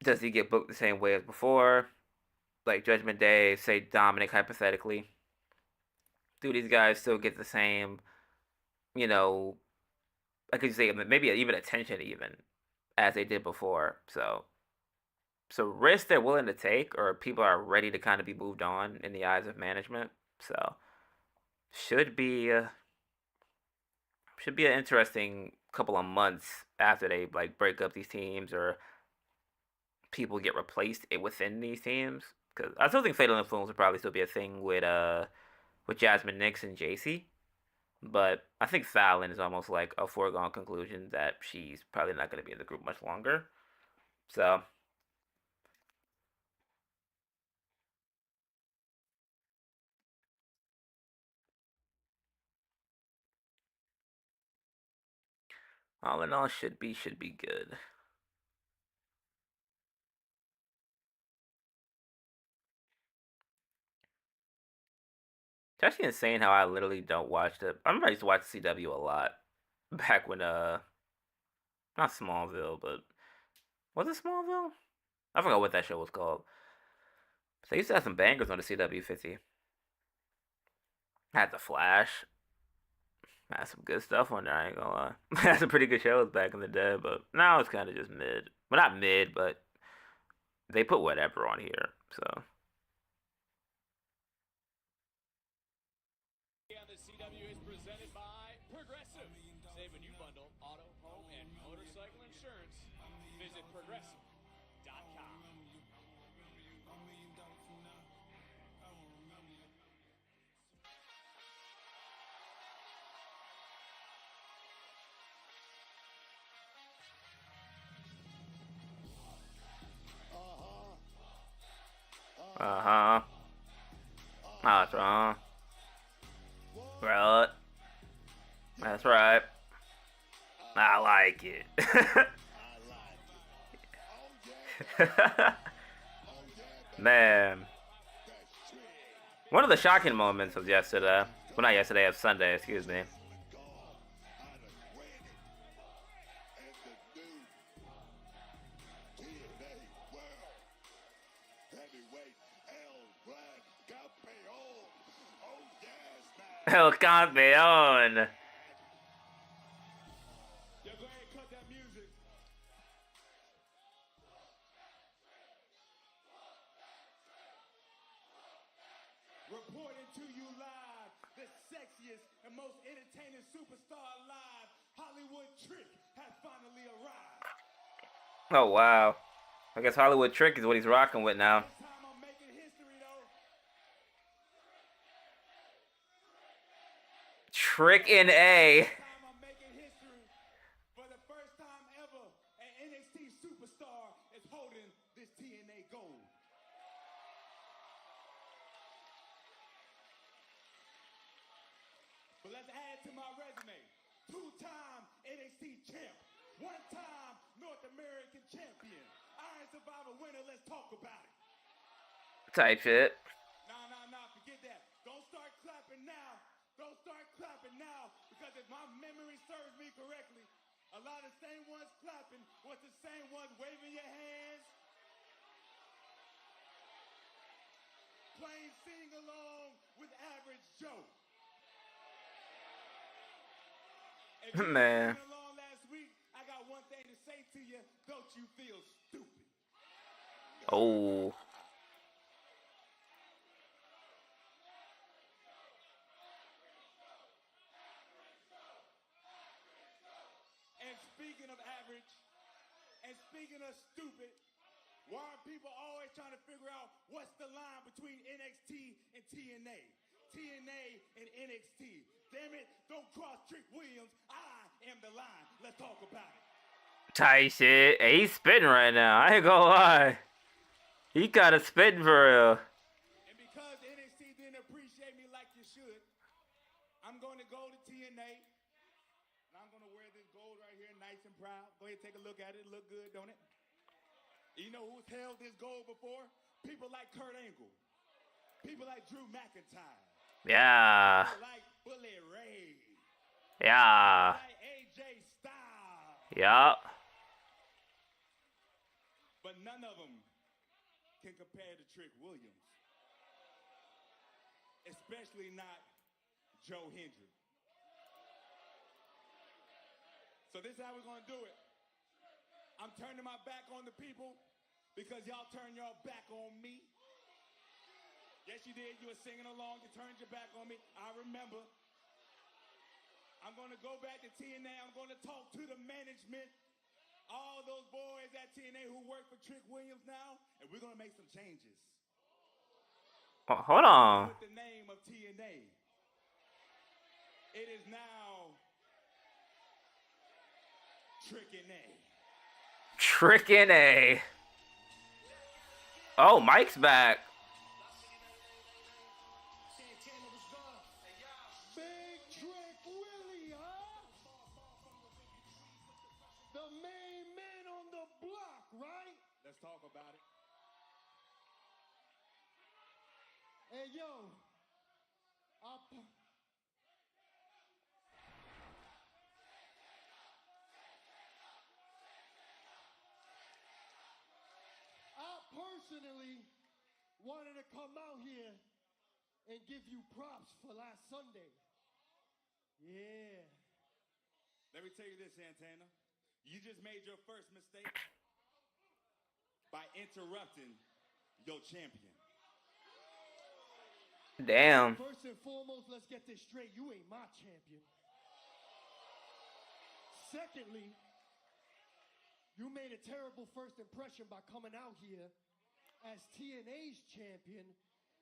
does he get booked the same way as before? Like Judgment Day, say Dominic hypothetically, do these guys still get the same, you know, I could say maybe even attention even as they did before. So risk they're willing to take, or people are ready to kind of be moved on in the eyes of management. So should be an interesting couple of months after they like break up these teams or people get replaced within these teams. Because I still think Fatal Influence would probably still be a thing with Jasmine Nix and JC. But I think Fallon is almost like a foregone conclusion that she's probably not going to be in the group much longer. So all in all, should be good. It's actually insane how I literally don't watch it. I remember I used to watch CW a lot back when not Smallville, but was it Smallville? I forgot what that show was called. They used to have some bangers on the CW50. Had the Flash. Had some good stuff on there. I ain't gonna lie. Had some pretty good shows back in the day, but now it's kind of just mid. Well, not mid, but they put whatever on here. So On the CW is presented by Progressive. Save when you bundle auto, home, and motorcycle insurance. Visit progressive.com. That's wrong. Right. That's right. I like it. Man. One of the shocking moments of yesterday. Well, not yesterday, of Sunday, excuse me. El Campeón. cut that music. Reporting to you live, the sexiest and most entertaining superstar alive, Hollywood Trick, has finally arrived. Oh, wow. I guess Hollywood Trick is what he's rocking with now. This time I'm making history, though. Trick in A. This time I'm making history. For the first time ever, an NXT superstar is holding this TNA gold. But let's add to my resume. 2-time NXT champ. 1-time North American champion. Iron Survivor winner. Let's talk about it. Type shit. Nah, forget that. Don't start clapping now. Don't start clapping now. Because if my memory serves me correctly, a lot of the same ones clapping was the same ones waving your hands. Playing sing along with Average Joe. If you Man. were along last week, I got one thing to say to you. Don't you feel stupid? Oh. And speaking of average, and speaking of stupid, why are people always trying to figure out what's the line between NXT and TNA? TNA and NXT. Damn it, don't cross Trick Williams. I am the line. Let's talk about it. Tight shit. Hey, he's spitting right now. I ain't gonna lie. He got a spitting for real. And because NXT didn't appreciate me like you should, I'm going to go to TNA. And I'm going to wear this gold right here, nice and proud. Go ahead, take a look at it. Look good, don't it? You know who's held this gold before? People like Kurt Angle. People like Drew McIntyre. Yeah. People like Bully Ray. Yeah. People like AJ Styles. Yup. But none of them can compare to Trick Williams. Especially not Joe Hendry. So this is how we're going to do it. I'm turning my back on the people because y'all turned your back on me. Yes, you did. You were singing along. You turned your back on me. I remember. I'm going to go back to TNA. I'm going to talk to the management. All those boys at TNA who work for Trick Williams now. And we're going to make some changes. Oh, hold on. With the name of TNA. It is now Trick in A. Trick in A. Oh, Mike's back. Big Trick Willie, huh? The main man on the block, right? Let's talk about it. Hey, yo. I personally wanted to come out here and give you props for last Sunday. Yeah. Let me tell you this, Santana. You just made your first mistake by interrupting your champion. Damn. First and foremost, let's get this straight. You ain't my champion. Secondly, you made a terrible first impression by coming out here as TNA's champion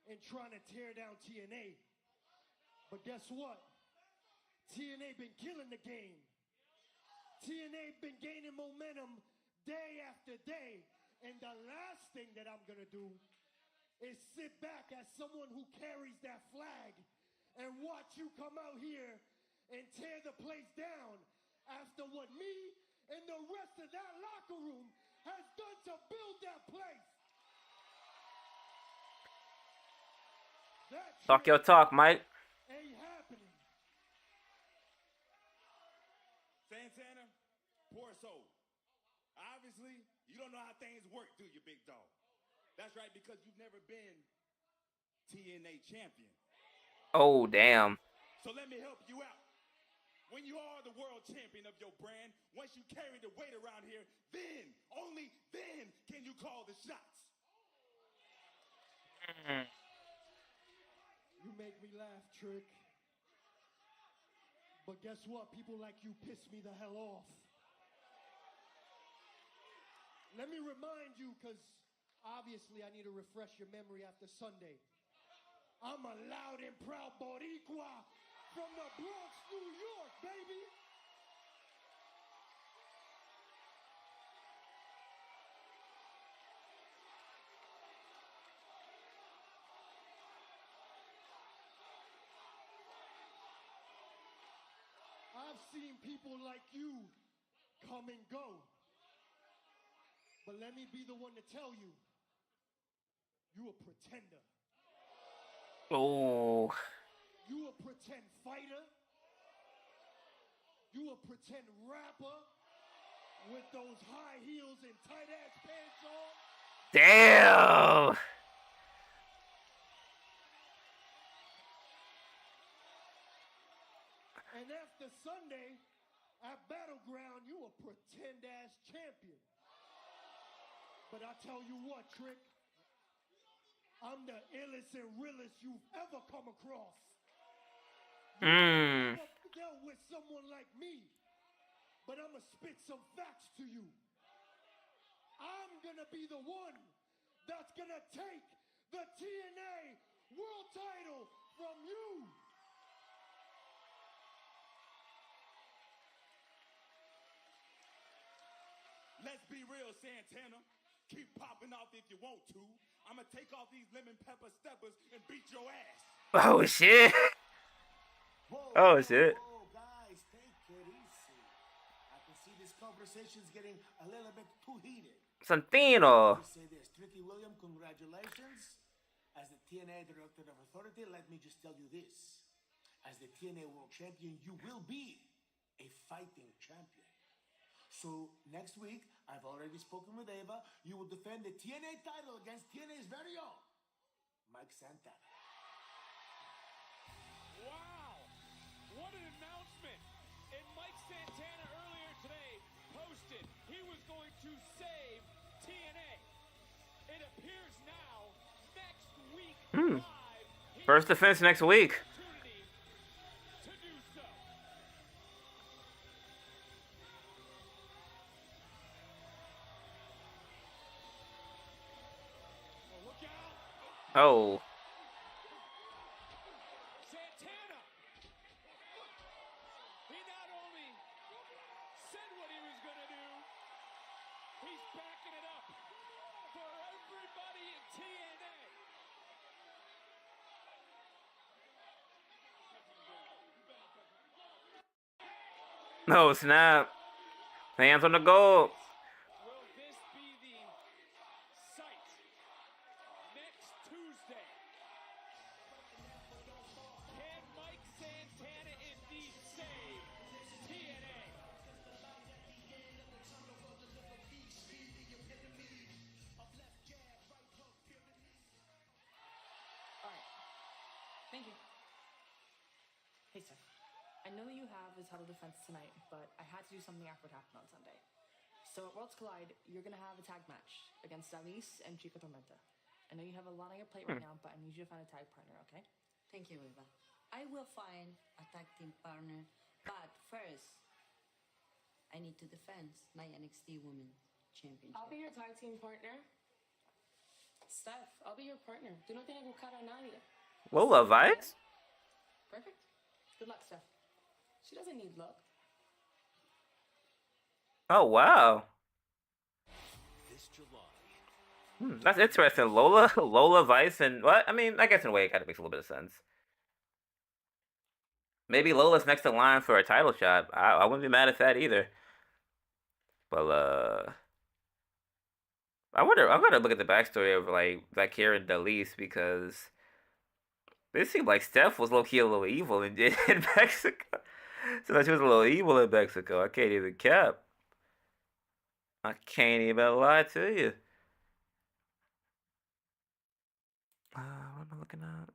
and trying to tear down TNA. But guess what? TNA been killing the game. TNA been gaining momentum day after day. And the last thing that I'm going to do is sit back as someone who carries that flag and watch you come out here and tear the place down after what me and the rest of that locker room has done to build that place. That Talk your talk, Mike. ain't happening. Santana, poor soul. Obviously, you don't know how things work, do you, big dog? That's right, because you've never been TNA champion. Oh, damn. So let me help you out. When you are the world champion of your brand, once you carry the weight around here, then, only then, can you call the shots. You make me laugh, Trick. But guess what? People like you piss me the hell off. Let me remind you, because obviously I need to refresh your memory after Sunday. I'm a loud and proud Boricua from the Bronx, New York, baby. I've seen people like you come and go. But let me be the one to tell you, you a pretender. Oh. You a pretend fighter. You a pretend rapper with those high heels and tight ass pants on. Damn. And after Sunday, at Battleground, you a pretend ass champion. But I tell you what, Trick, I'm the illest and realest you've ever come across. You've never dealt with someone like me, but I'm gonna spit some facts to you. I'm gonna be the one that's gonna take the TNA World Title from you. Let's be real, Santana. Keep popping off if you want to. I'm gonna take off these lemon pepper steppers and beat your ass. Oh shit. Oh shit. Whoa, guys, take it easy. I can see this conversation's getting a little bit too heated. Santino. Just say this, Tricky William, congratulations. As the TNA Director of Authority, let me just tell you this. As the TNA World Champion, you will be a fighting champion. So next week, I've already spoken with Ava. You will defend the TNA title against TNA's very own Mike Santana. Wow! What an announcement! And Mike Santana earlier today posted he was going to save TNA. It appears now, next week, live, First defense next week. to do so. Well, look out! Oh. Santana! He not only said what he was going to do, he's backing it up for everybody in TNA. No snap. Hands on the goal. Will this be the site next Tuesday? Can Mike Santana indeed save TNA? All right. Thank you. Hey, Steph. I know you have a title defense tonight, but I had to do something after what happened on Sunday. So at Worlds Collide, you're going to have a tag match against Alice and Chica Tormenta. I know you have a lot on your plate right now, but I need you to find a tag partner, okay? Thank you, Eva. I will find a tag team partner, but first, I need to defend my NXT Women's Championship. I'll be your tag team partner. Steph, I'll be your partner. Tú no tienes que buscar a nadie. Lola Vice? Perfect. Good luck, Steph. She doesn't need luck. Oh wow. This July. That's interesting. Lola Vice and what? I mean, I guess in a way it kind of makes a little bit of sense. Maybe Lola's next in line for a title shot. I wouldn't be mad at that either. But I'm gonna look at the backstory of like Vaquer and Dalise because it seemed like Steph was low key a little evil in Mexico. So that she was a little evil in Mexico. I can't even cap. I can't even lie to you. What am I looking at?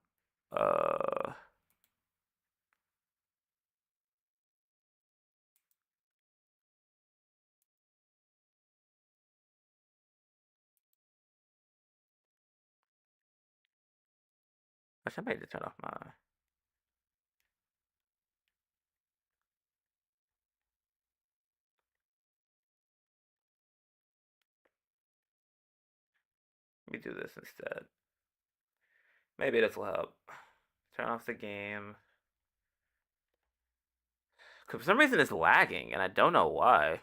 Which I made to turn off my. Let me do this instead. Maybe this will help. Turn off the game. Cause for some reason it's lagging, and I don't know why.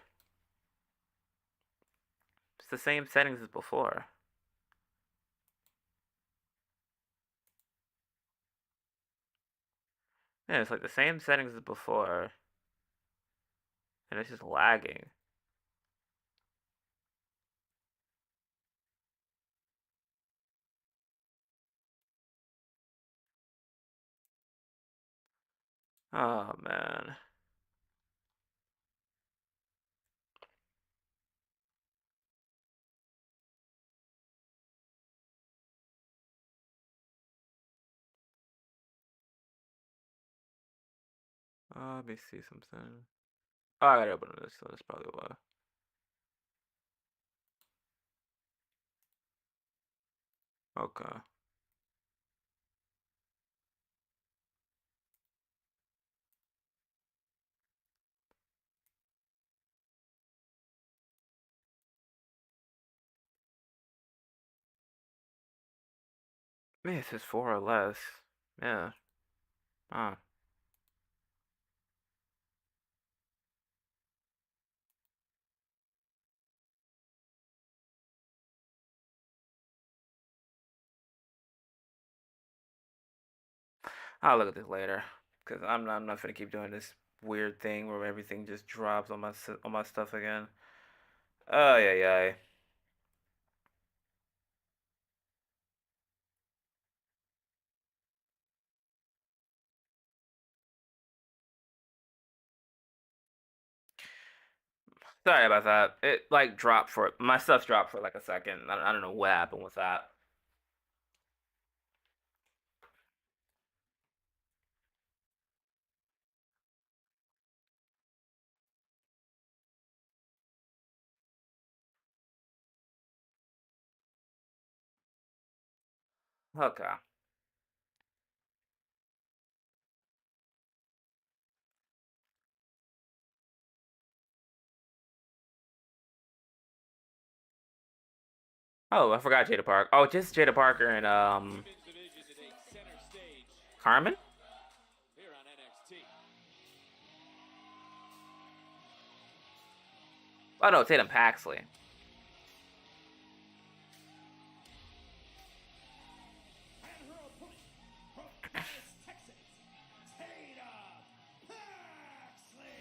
It's the same settings as before. Yeah, it's like the same settings as before. And it's just lagging. Oh, man. Let me see something. Oh, I gotta open this, so that's probably why. Okay. Man, it says 4 or less. Yeah. Huh. I'll look at this later, cause I'm not gonna keep doing this weird thing where everything just drops on my stuff again. Oh yeah, yeah. Sorry about that. It like dropped for my stuff dropped for like a second. I don't know what happened with that. Okay. Oh, I forgot Jada Park. Oh, just Jada Parker and Carmen. Here on NXT. Oh no, Tatum Paxley. And her opponent from Dallas, Texas, Tatum Paxley.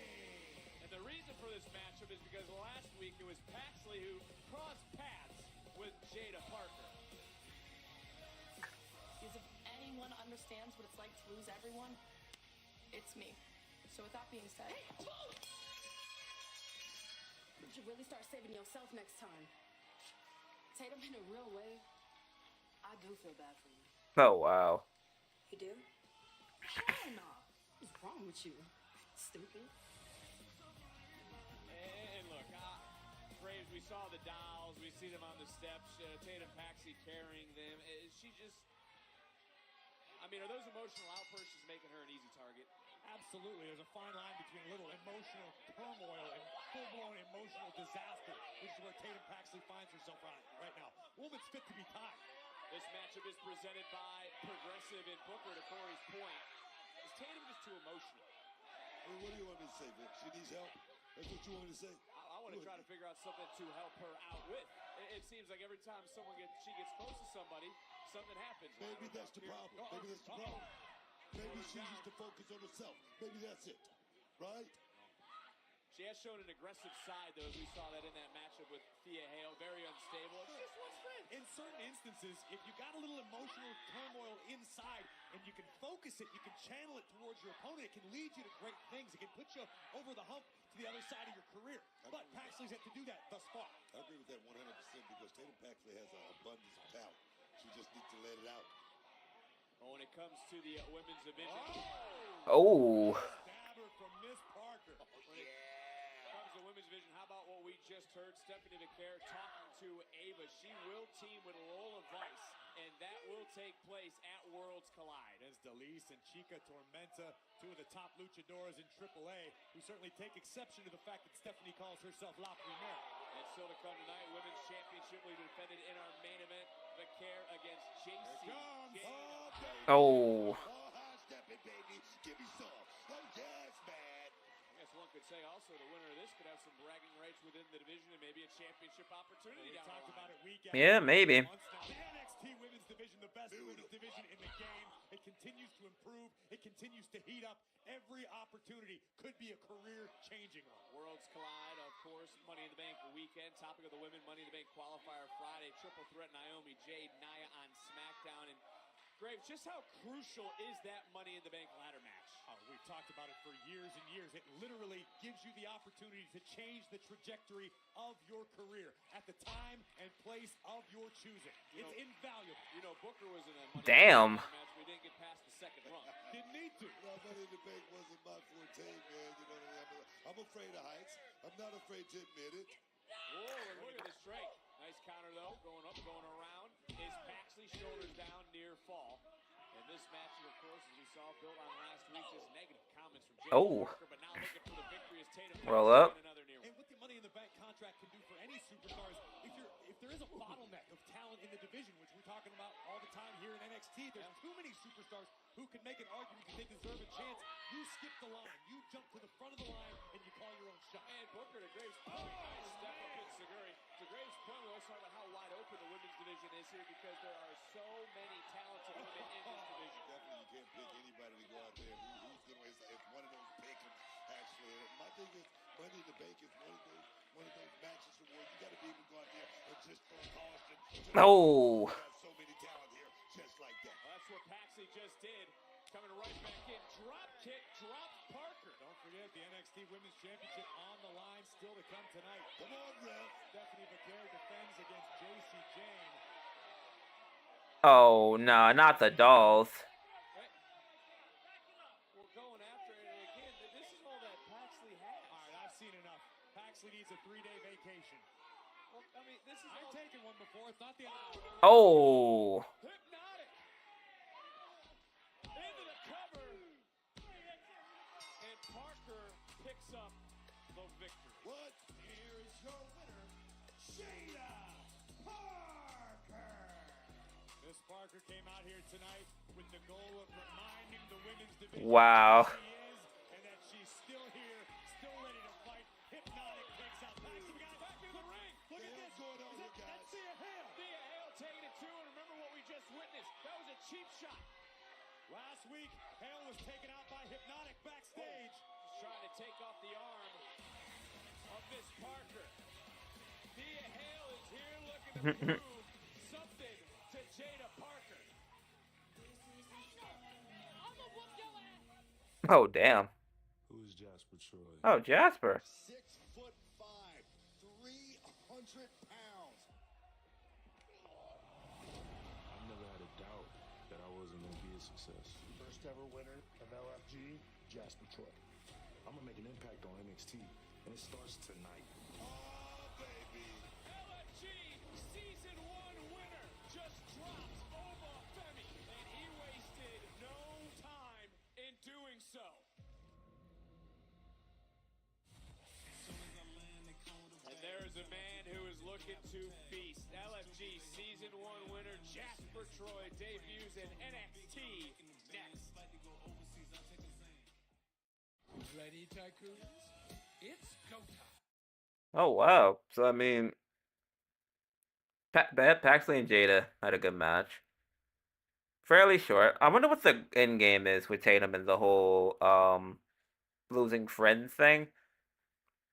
And the reason for this matchup is because last week it was Paxley who crossed paths with Jada Parker. Because if anyone understands what it's like to lose everyone, it's me. So with that being said, you should really start saving yourself next time. Tatum, in a real way, I do feel bad for you. Oh wow. You do? Hell no. What's wrong with you? Stupid. And look, Braves, we saw the dolls, we see them on the steps, Tatum Paxley carrying them. She just, I mean, are those emotional outbursts just making her an easy target? Absolutely. There's a fine line between a little emotional turmoil and full-blown emotional disaster, which is where Tatum Paxley finds herself right now. Woman's fit to be tied. This matchup is presented by Progressive and Booker. To Corey's point, is Tatum just too emotional? Well, what do you want me to say, Vic? She needs help? That's what you want me to say? I want to try to figure out something to help her out with. It seems like every time she gets close to somebody, something happens. Maybe that's the problem. Maybe that's the problem. Maybe she needs to focus on herself. Maybe that's it. Right? She has shown an aggressive side, though, as we saw that in that matchup with Thea Hale. Very unstable. It's just one thing. In certain instances, if you got a little emotional turmoil inside and you can focus it, you can channel it towards your opponent, it can lead you to great things. It can put you over the hump to the other side of your career. But Paxley's had to do that thus far. I agree with that 100% because Tatum Paxley has an abundance of talent. She just needs to let it out. When it comes to the women's division. Oh. Stabber from Miss Parker. When it comes to women's division, how about what we just heard? Stephanie Vaquer talking to Ava. She will team with Lola Vice and that will take place at Worlds Collide. As Delise and Chica Tormenta, two of the top luchadores in AAA, who certainly take exception to the fact that Stephanie calls herself La Primera. And still to come tonight, Women's Championship will be defended in our main event. Vaquer against JC. Oh. Step it, baby. Give me some. Oh, yes, man. I guess one could say also the winner of this could have some bragging rights within the division and maybe a championship opportunity down the line. About it week Yeah, maybe. The NXT Women's Division, the best women's division in the game. It continues to improve. It continues to heat up. Every opportunity could be a career-changing one. Worlds Collide, of course, Money in the Bank weekend. Topic of the women, Money in the Bank qualifier Friday. Triple threat, Naomi, Jade, Nia on SmackDown. And Graves, just how crucial is that Money in the Bank ladder match? Oh, we've talked about it for years and years. It literally gives you the opportunity to change the trajectory of your career at the time and place of your choosing. It's invaluable. You know, Booker was in a Money Damn. in the Bank match. We didn't get past the second run. Didn't need to. Well, Money in the Bank wasn't my forte, man. You know what I mean? I'm afraid of heights. I'm not afraid to admit it. Whoa, and look at this strength. Nice counter, though. Going up, going around. Is Paxley shoulders down near fall. And this match, of course, as we saw, built on last week's just negative comments from Jayne Parker, but now looking for the victory as Tatum Roll up. another near one. And what the Money in the Bank contract can do for any superstars, if there is a bottleneck of talent in the division, which we're talking about all the time here in NXT, there's too many superstars who can make an argument that they deserve a chance. You skip the line, you jump to the front of the line, and you call your own shot. And Booker to Graves' point, nice step up in Seguri. To Graves' point, we always talk about how wide open the women's division is here because there are so many talented women in this division. Definitely, you can't pick anybody to go out there. Who's going to? It's one of those pick'ems, actually. My thing is, Money in the Bank is one of those matches where you got to be able to go out there and just throw caution. Oh. So many talent here, just like that. Well, that's what Paxley just did. Coming right back in. Drop kick, drop Parker. Don't forget the NXT Women's Championship on the line still to come tonight. Come on, Ref. Stephanie Vaquer defends against JC Jayne. Oh, no, not the dolls. We're going after it again. This is all that Paxley has. All right, I've seen enough. Paxley needs a 3-day vacation. Well, I mean, this is I've taken one before. It's not the end. Oh. Hypnotic. Into the cover. And Parker picks up the victory. What? Here is your winner, Jayne Parker. Miss Parker came out here tonight with the goal of reminding the women's division Wow. who she is and that she's still here, still ready to fight. Hypnotic picks out Paxley. We got back in the ring. Look at this. Going on here, guys. That's Thea Hale. Thea Hale taking it too, and remember what we just witnessed. That was a cheap shot. Last week, Hale was taken out by Hypnotic backstage. Just trying to take off the arm of Miss Parker. Thea Hale is here looking to prove something to Jayne Parker. Oh, damn. Who's Jasper Troy? Oh, Jasper. 6'5", 300 pounds. I've never had a doubt that I wasn't going to be a success. First ever winner of LFG, Jasper Troy. I'm going to make an impact on NXT, and it starts tonight. Oh, baby. LFG Season 1 winner just dropped Oba Femi, and he wasted no time in doing so. And there's a man who is looking to feast. LFG Season 1 winner Jasper Troy debuts in NXT next. Ready, Tycoons? It's go time. Oh, wow. So, I mean, Paxley and Jada had a good match. Fairly short. I wonder what the end game is with Tatum and the whole losing friends thing.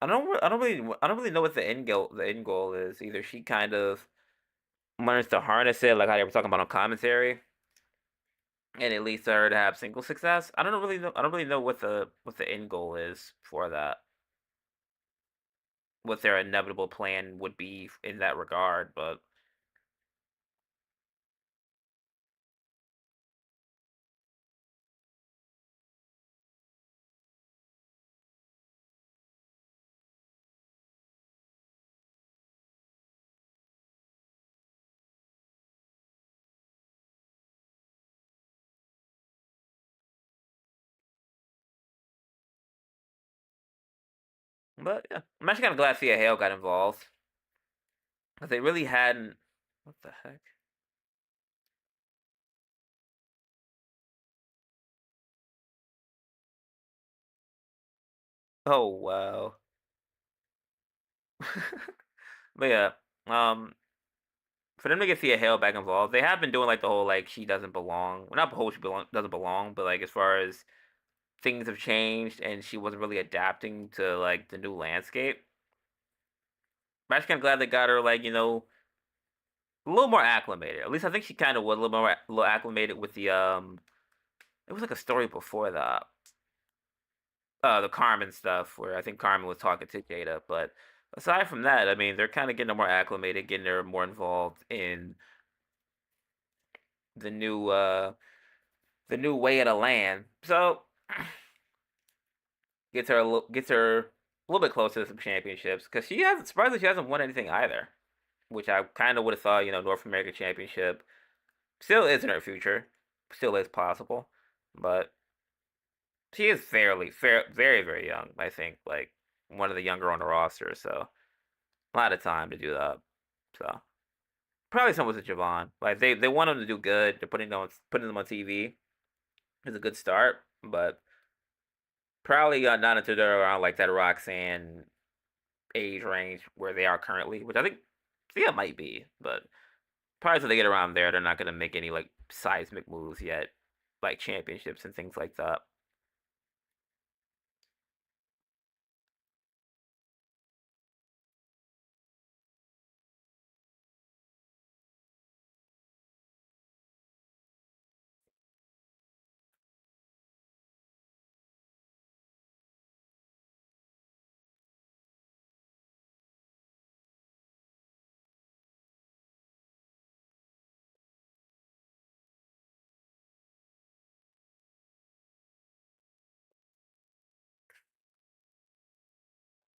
I don't really know what the end goal is. Either she kind of learns to harness it, like how they were talking about on commentary, and it leads to her to have single success. I don't really know what the end goal is for that. What their inevitable plan would be in that regard, but But yeah, I'm actually kind of glad Thea Hale got involved. Because they really hadn't. What the heck? Oh, wow. But yeah, for them to get Thea Hale back involved, they have been doing like the whole like she doesn't belong. Well, not the whole doesn't belong, but like as far as things have changed and she wasn't really adapting to like the new landscape. I'm actually kind of glad they got her like a little more acclimated. At least I think she kind of was a little acclimated with the It was like a story before the Carmen stuff where I think Carmen was talking to Jada, but aside from that, I mean, they're kind of getting her more acclimated, getting her more involved in the new uh the new way of the land. So gets her a little bit closer to some championships because surprisingly she hasn't won anything either, which I kind of would have thought North American Championship still is in her future, still is possible, but she is very very young. I think like one of the younger on the roster, so a lot of time to do that. So probably someone with Javon. Like they want them to do good. They're putting them on TV. It's a good start, but probably not until they're around like that Roxanne age range where they are currently, which I think yeah might be, but probably until they get around there, they're not gonna make any like seismic moves yet, like championships and things like that.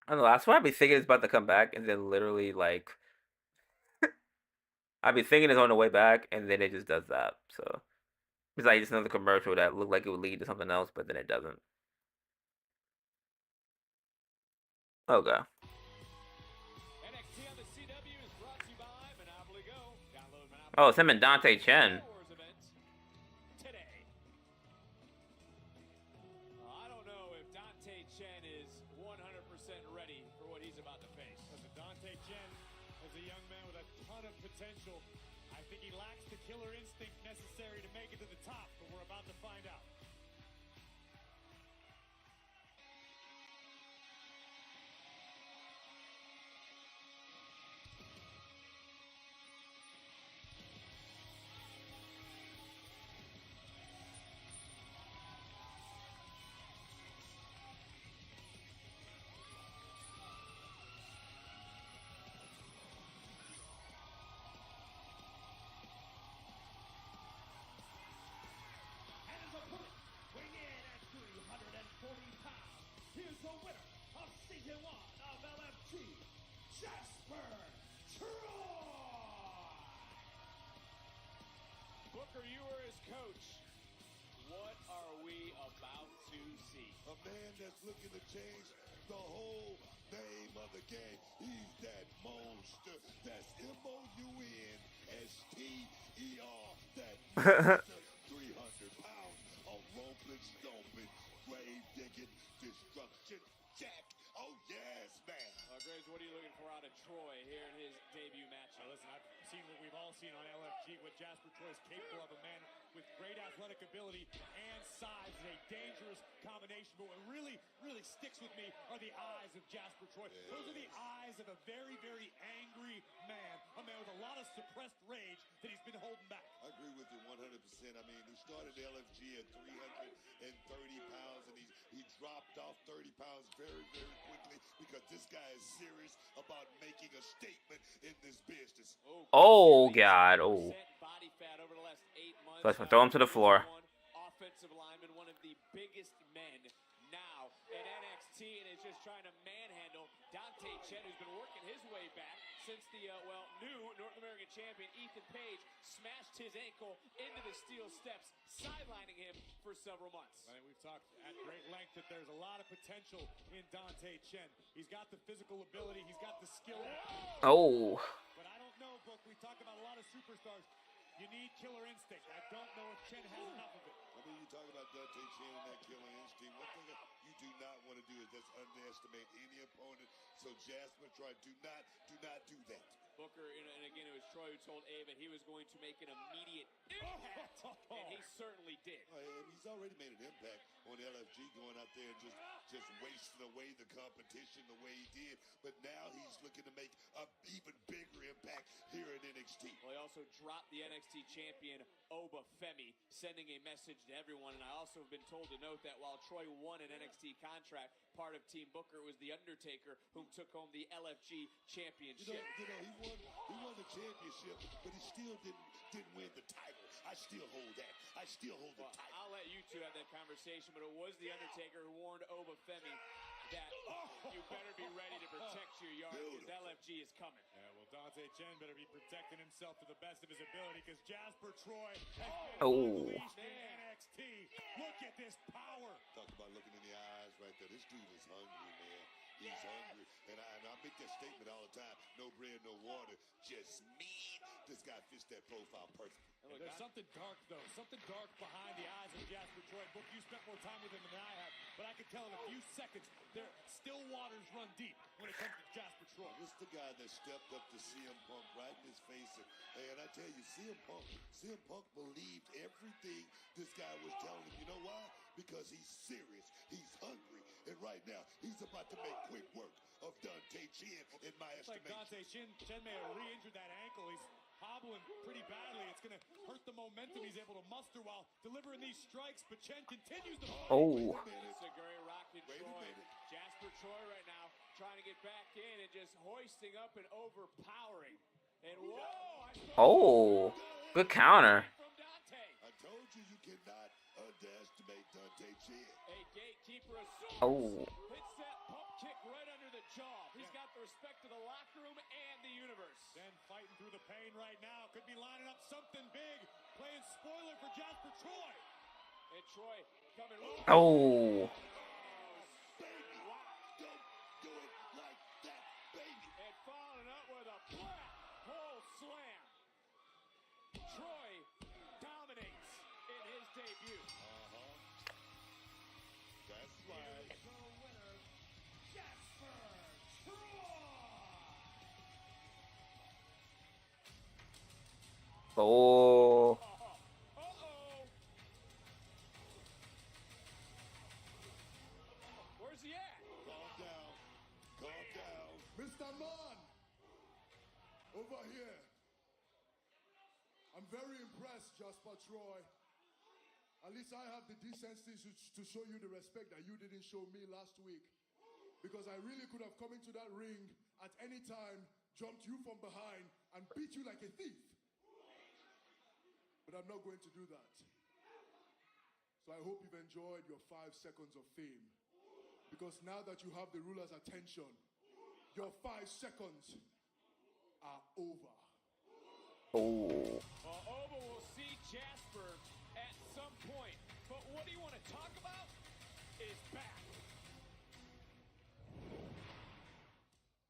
I don't know. That's why I'd be thinking it's about to come back, and then literally like I'd be thinking it's on the way back, and then it just does that. So it's like just another commercial that looked like it would lead to something else, but then it doesn't. Okay. NXT on the CW is brought to you by Monopoly Go. Download Monopoly Oh, it's him and Dante Chen. today. I don't know if Dante Chen is 100% ready for what he's about to face. Listen, Dante Chen is a young man with a ton of potential. I think he lacks the killer instinct necessary to make it to the top, but we're about to find out. Here's the winner of Season 1 of LFG, Jasper Troy! Booker, you are his coach. What are we about to see? A man that's looking to change the whole name of the game. He's that monster. That's MOUNSTER. That monster. 300 pounds of roping, stomping, grave digging, destruction jack. Oh, yes, man. Graves, what are you looking for out of Troy here in his debut match? Listen, I've seen what we've all seen on LFG, what Jasper Troy is capable of. A man with great athletic ability and size is a dangerous combination. But what really sticks with me are the eyes of Jasper Troy. Yeah. Those are the eyes of a very, very angry man. A man with a lot of suppressed rage that he's been holding back. I agree with you 100%. I mean, he started LFG at 330 pounds, and he dropped off 30 pounds very, very quickly because this guy is serious about making a statement in this business. Oh God! Oh. Body fat over the last 8 months. So let's throw him to the floor. Offensive lineman, one of the biggest men now in NXT, and is just trying to manhandle Dante Chen, who's been working his way back. since the, new North American champion Ethan Page smashed his ankle into the steel steps, sidelining him for several months. I think we've talked at great length that there's a lot of potential in Dante Chen. He's got the physical ability, he's got the skill. Oh. But I don't know, Book. We talk about a lot of superstars. You need killer instinct. I don't know if Chen has enough of it. I mean, you talk about Dante Chen and that killer instinct. One thing that you do not want to do is just underestimate any opponent. So Jasper tried, do not do that. Booker, and again, it was Troy who told Ava he was going to make an immediate impact, and he certainly did. And he's already made an impact on LFG, going out there and just wasting away the competition the way he did. But now he's looking to make an even bigger impact here in NXT. Well, he also dropped the NXT champion, Oba Femi, sending a message to everyone. And I also have been told to note that while Troy won an NXT contract, part of Team Booker was The Undertaker, whom took home the LFG championship. He won the championship, but he still didn't win the title. I still hold that. I still hold the title. I'll let you two have that conversation, but it was The Undertaker who warned Oba Femi that you better be ready to protect your yard because LFG is coming. Yeah, well, Dante Chen better be protecting himself to the best of his ability because Jasper Troy has been unleashed in NXT. Look at this power. Talk about looking in the eyes right there. This dude is hungry, man. He's hungry. And I make that statement all the time. No bread, no water, just meat. This guy fits that profile perfectly. There's something dark, though. Something dark behind the eyes of Jasper Troy. Book, you spent more time with him than I have. But I can tell in a few seconds, still waters run deep when it comes to Jasper Troy. This is the guy that stepped up to CM Punk right in his face. And I tell you, CM Punk believed everything this guy was telling him. You know why? Because he's serious. He's hungry. And right now, he's about to make quick work of Dante Chen, in my estimation. It's like Dante Chen may have re-injured that ankle. He's hobbling pretty badly. It's going to hurt the momentum he's able to muster while delivering these strikes. But Chen continues to fight. Oh. Saguri rocking Troy. Jasper Troy right now trying to get back in and just hoisting up and overpowering. And Oh. Good counter. I told you cannot underestimate Dante Chen. A gatekeeper assumes. Oh. Hits that pump kick right under the jaw. He's got the respect of the locker room and the universe. Then fighting through the pain right now. Could be lining up something big. Playing spoiler for Jasper Troy. And Troy coming. Oh. Baby, don't do it like that, baby. And following up with a black hole slam. Troy dominates in his debut. That's right. The winner, Jasper Troy. Oh. Where's he at? Calm down. Calm down. Mr. Man, over here. I'm very impressed, Jasper Troy. At least I have the decency to show you the respect that you didn't show me last week. Because I really could have come into that ring at any time, jumped you from behind, and beat you like a thief. But I'm not going to do that. So I hope you've enjoyed your 5 seconds of fame. Because now that you have the ruler's attention, your 5 seconds are over. Oh. Well, Oba will see Jasper at some point. But what do you want to talk about is back.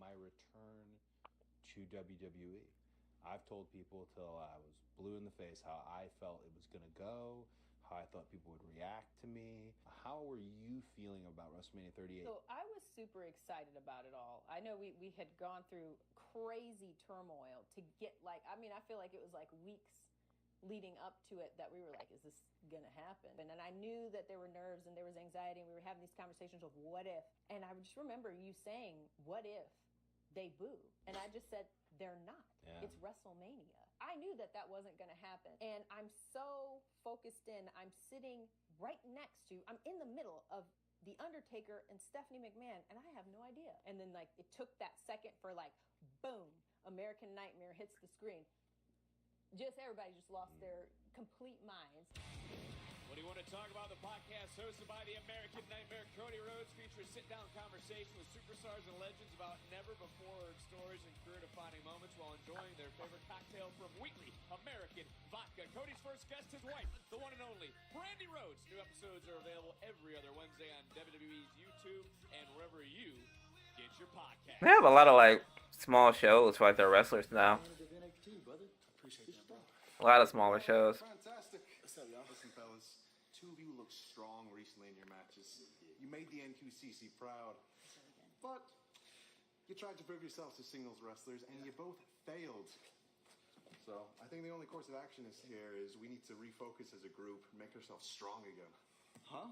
My return to WWE. I've told people till I was blue in the face how I felt it was going to go, how I thought people would react to me. How were you feeling about WrestleMania 38? So I was super excited about it all. I know we had gone through crazy turmoil to get I feel like it was like weeks leading up to it that we were like, is this going to happen? And I knew that there were nerves and there was anxiety and we were having these conversations of what if. And I just remember you saying, what if they boo? And I just said, they're not. Yeah. It's WrestleMania. I knew that wasn't going to happen. And I'm so focused in. I'm sitting right next to, I'm in the middle of The Undertaker and Stephanie McMahon, and I have no idea. And then it took that second for boom, American Nightmare hits the screen. Everybody just lost their complete minds. What do you want to talk about? The podcast hosted by the American Nightmare, Cody Rhodes, features sit-down conversation with superstars and legends about never-before-heard stories stories and career-defining moments while enjoying their favorite cocktail from Wheatley American Vodka. Cody's first guest, his wife, the one and only Brandy Rhodes. New episodes are available every other Wednesday on WWE's YouTube and wherever you get your podcast. They have a lot of like small shows for like their wrestlers now. A lot of smaller shows. Fantastic. What's up, y'all? Listen, fellas, two of you look strong recently in your matches. You made the NQCC proud, but you tried to prove yourselves as singles wrestlers, and you both failed. So I think the only course of action here is we need to refocus as a group, make ourselves strong again. Huh?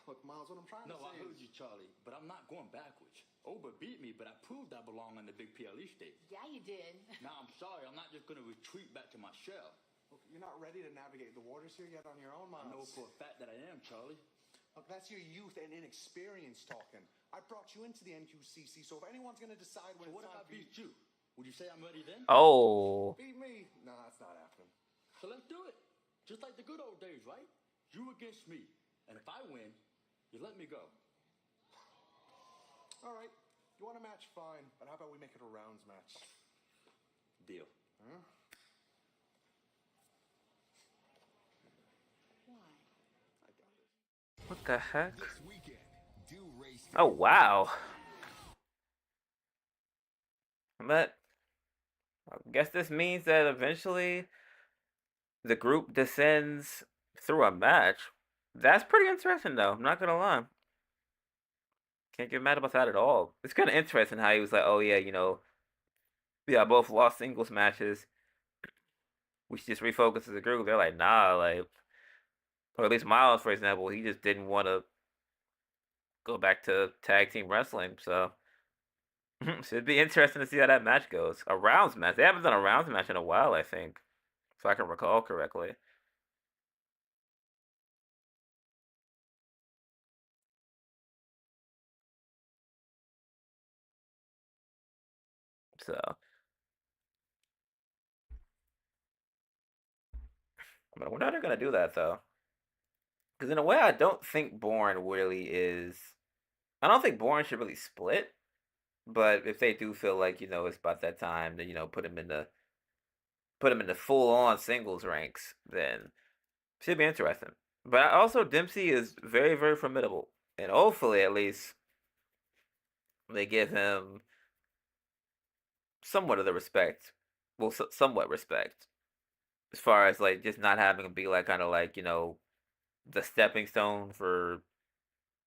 Look, Miles, what I'm trying to say I heard you, Charlie, but I'm not going backwards. Oba beat me, but I proved I belong on the big PLE stage. Yeah, you did. Now, I'm sorry, I'm not just going to retreat back to my shell. Look, you're not ready to navigate the waters here yet on your own, Miles. I know for a fact that I am, Charlie. Look, that's your youth and inexperience talking. I brought you into the NQCC, so if anyone's going to decide when So it's what if time I for beat you? Would you say I'm ready then? Oh. Beat me? No, that's not happening. So let's do it. Just like the good old days, right? You against me. And if I win, you let me go. All right. You want a match? Fine. But how about we make it a rounds match? Deal. Huh? What the heck? Oh wow. But I guess this means that eventually the group descends through a match. That's pretty interesting though, I'm not gonna lie. Can't get mad about that at all. It's kinda interesting how he was like, oh yeah, yeah, both lost singles matches. We should just refocus as a group. They're like, nah, like, or at least Miles, for example, he just didn't want to go back to tag team wrestling. So should be interesting to see how that match goes. A rounds match. They haven't done a rounds match in a while, I think, if I can recall correctly. So, but I wonder how they're gonna do that though. Because in a way, I don't think Bourne really is. I don't think Bourne should really split. But if they do feel like it's about that time to put him in the full on singles ranks, then should be interesting. But also Dempsey is very, very formidable, and hopefully at least they give him somewhat of the respect. Well, somewhat respect, as far as like just not having him be like kind of like the stepping stone for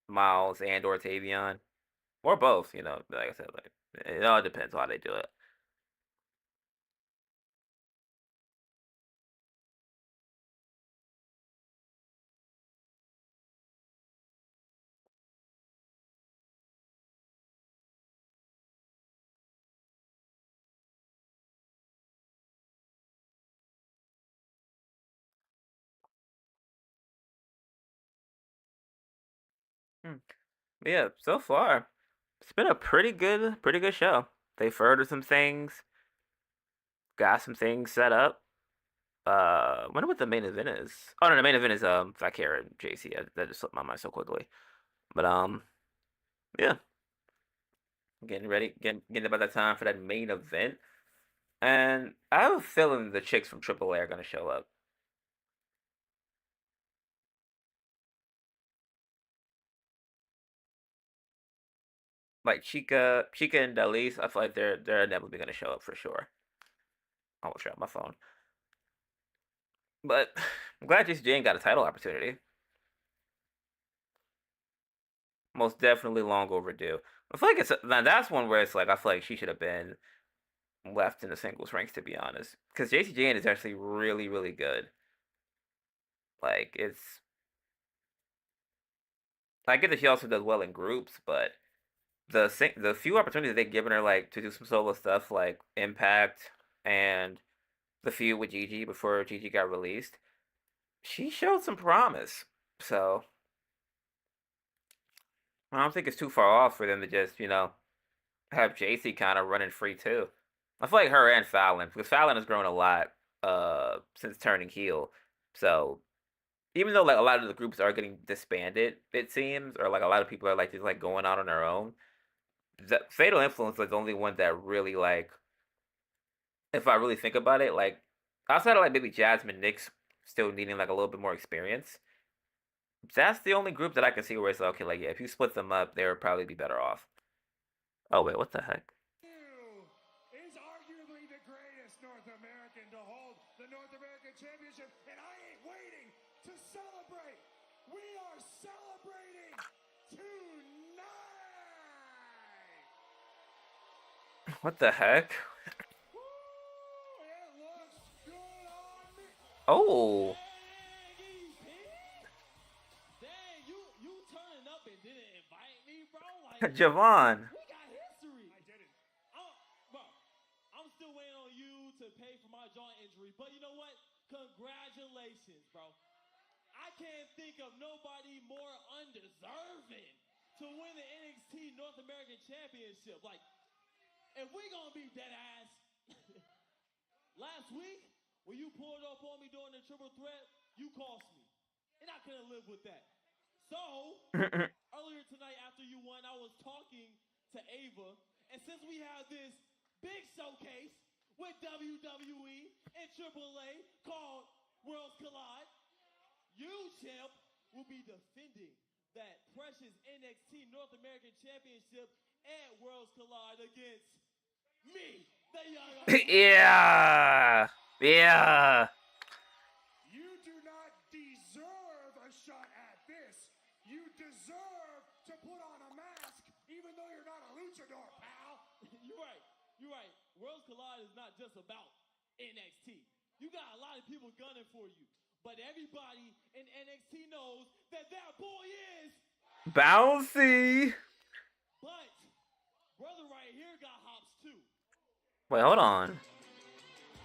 Miles and or Tavion, or both. Like I said, like it all depends on how they do it. Yeah, so far it's been a pretty good show. They furthered some things, got some things set up. Wonder what the main event is. Oh no, the main event is Vaquer and JC. That just slipped my mind so quickly. But yeah, getting ready, getting about that time for that main event. And I have a feeling the chicks from AAA are gonna show up. Like Chica and Dalise, I feel like they're inevitably gonna show up for sure. I will drop my phone. But I'm glad Jayne got a title opportunity. Most definitely long overdue. I feel like now that's one where it's like I feel like she should have been left in the singles ranks, to be honest, because Jayne is actually really, really good. Like I get that she also does well in groups, but the few opportunities they've given her like to do some solo stuff like Impact and the feud with Gigi before Gigi got released, she showed some promise. So I don't think it's too far off for them to just have JC kind of running free too. I feel like her and Fallon, because Fallon has grown a lot since turning heel. So even though like a lot of the groups are getting disbanded, it seems, or like a lot of people are like just like going out on their own, The Fatal Influence was the only one that really like, if I really think about it, like outside of like maybe Jasmine Nix still needing like a little bit more experience. That's the only group that I can see where it's like, okay, like yeah, if you split them up, they would probably be better off. Oh wait, what the heck? Is arguably the greatest North American to hold the North American Championship, and I ain't waiting to celebrate. We are celebrating tonight. What the heck? It looks good on me. Oh. Dang, you turning up and didn't invite me, bro? Like, Javon. we got history. I didn't. Bro, I'm still waiting on you to pay for my joint injury, but you know what? Congratulations, bro. I can't think of nobody more undeserving to win the NXT North American Championship. Like, if we gonna be dead ass, last week when you pulled up on me during the triple threat, you cost me, and I couldn't live with that. So earlier tonight after you won, I was talking to Ava, and since we have this big showcase with WWE and AAA called Worlds Collide, you, champ, will be defending that precious NXT North American Championship at Worlds Collide against me, the Young Yeah. Yeah. You do not deserve a shot at this. You deserve to put on a mask, even though you're not a luchador, pal. You're right. You're right. Worlds Collide is not just about NXT. You got a lot of people gunning for you. But everybody in NXT knows that that boy is Bouncy. But brother right here got hops too. Wait, hold on.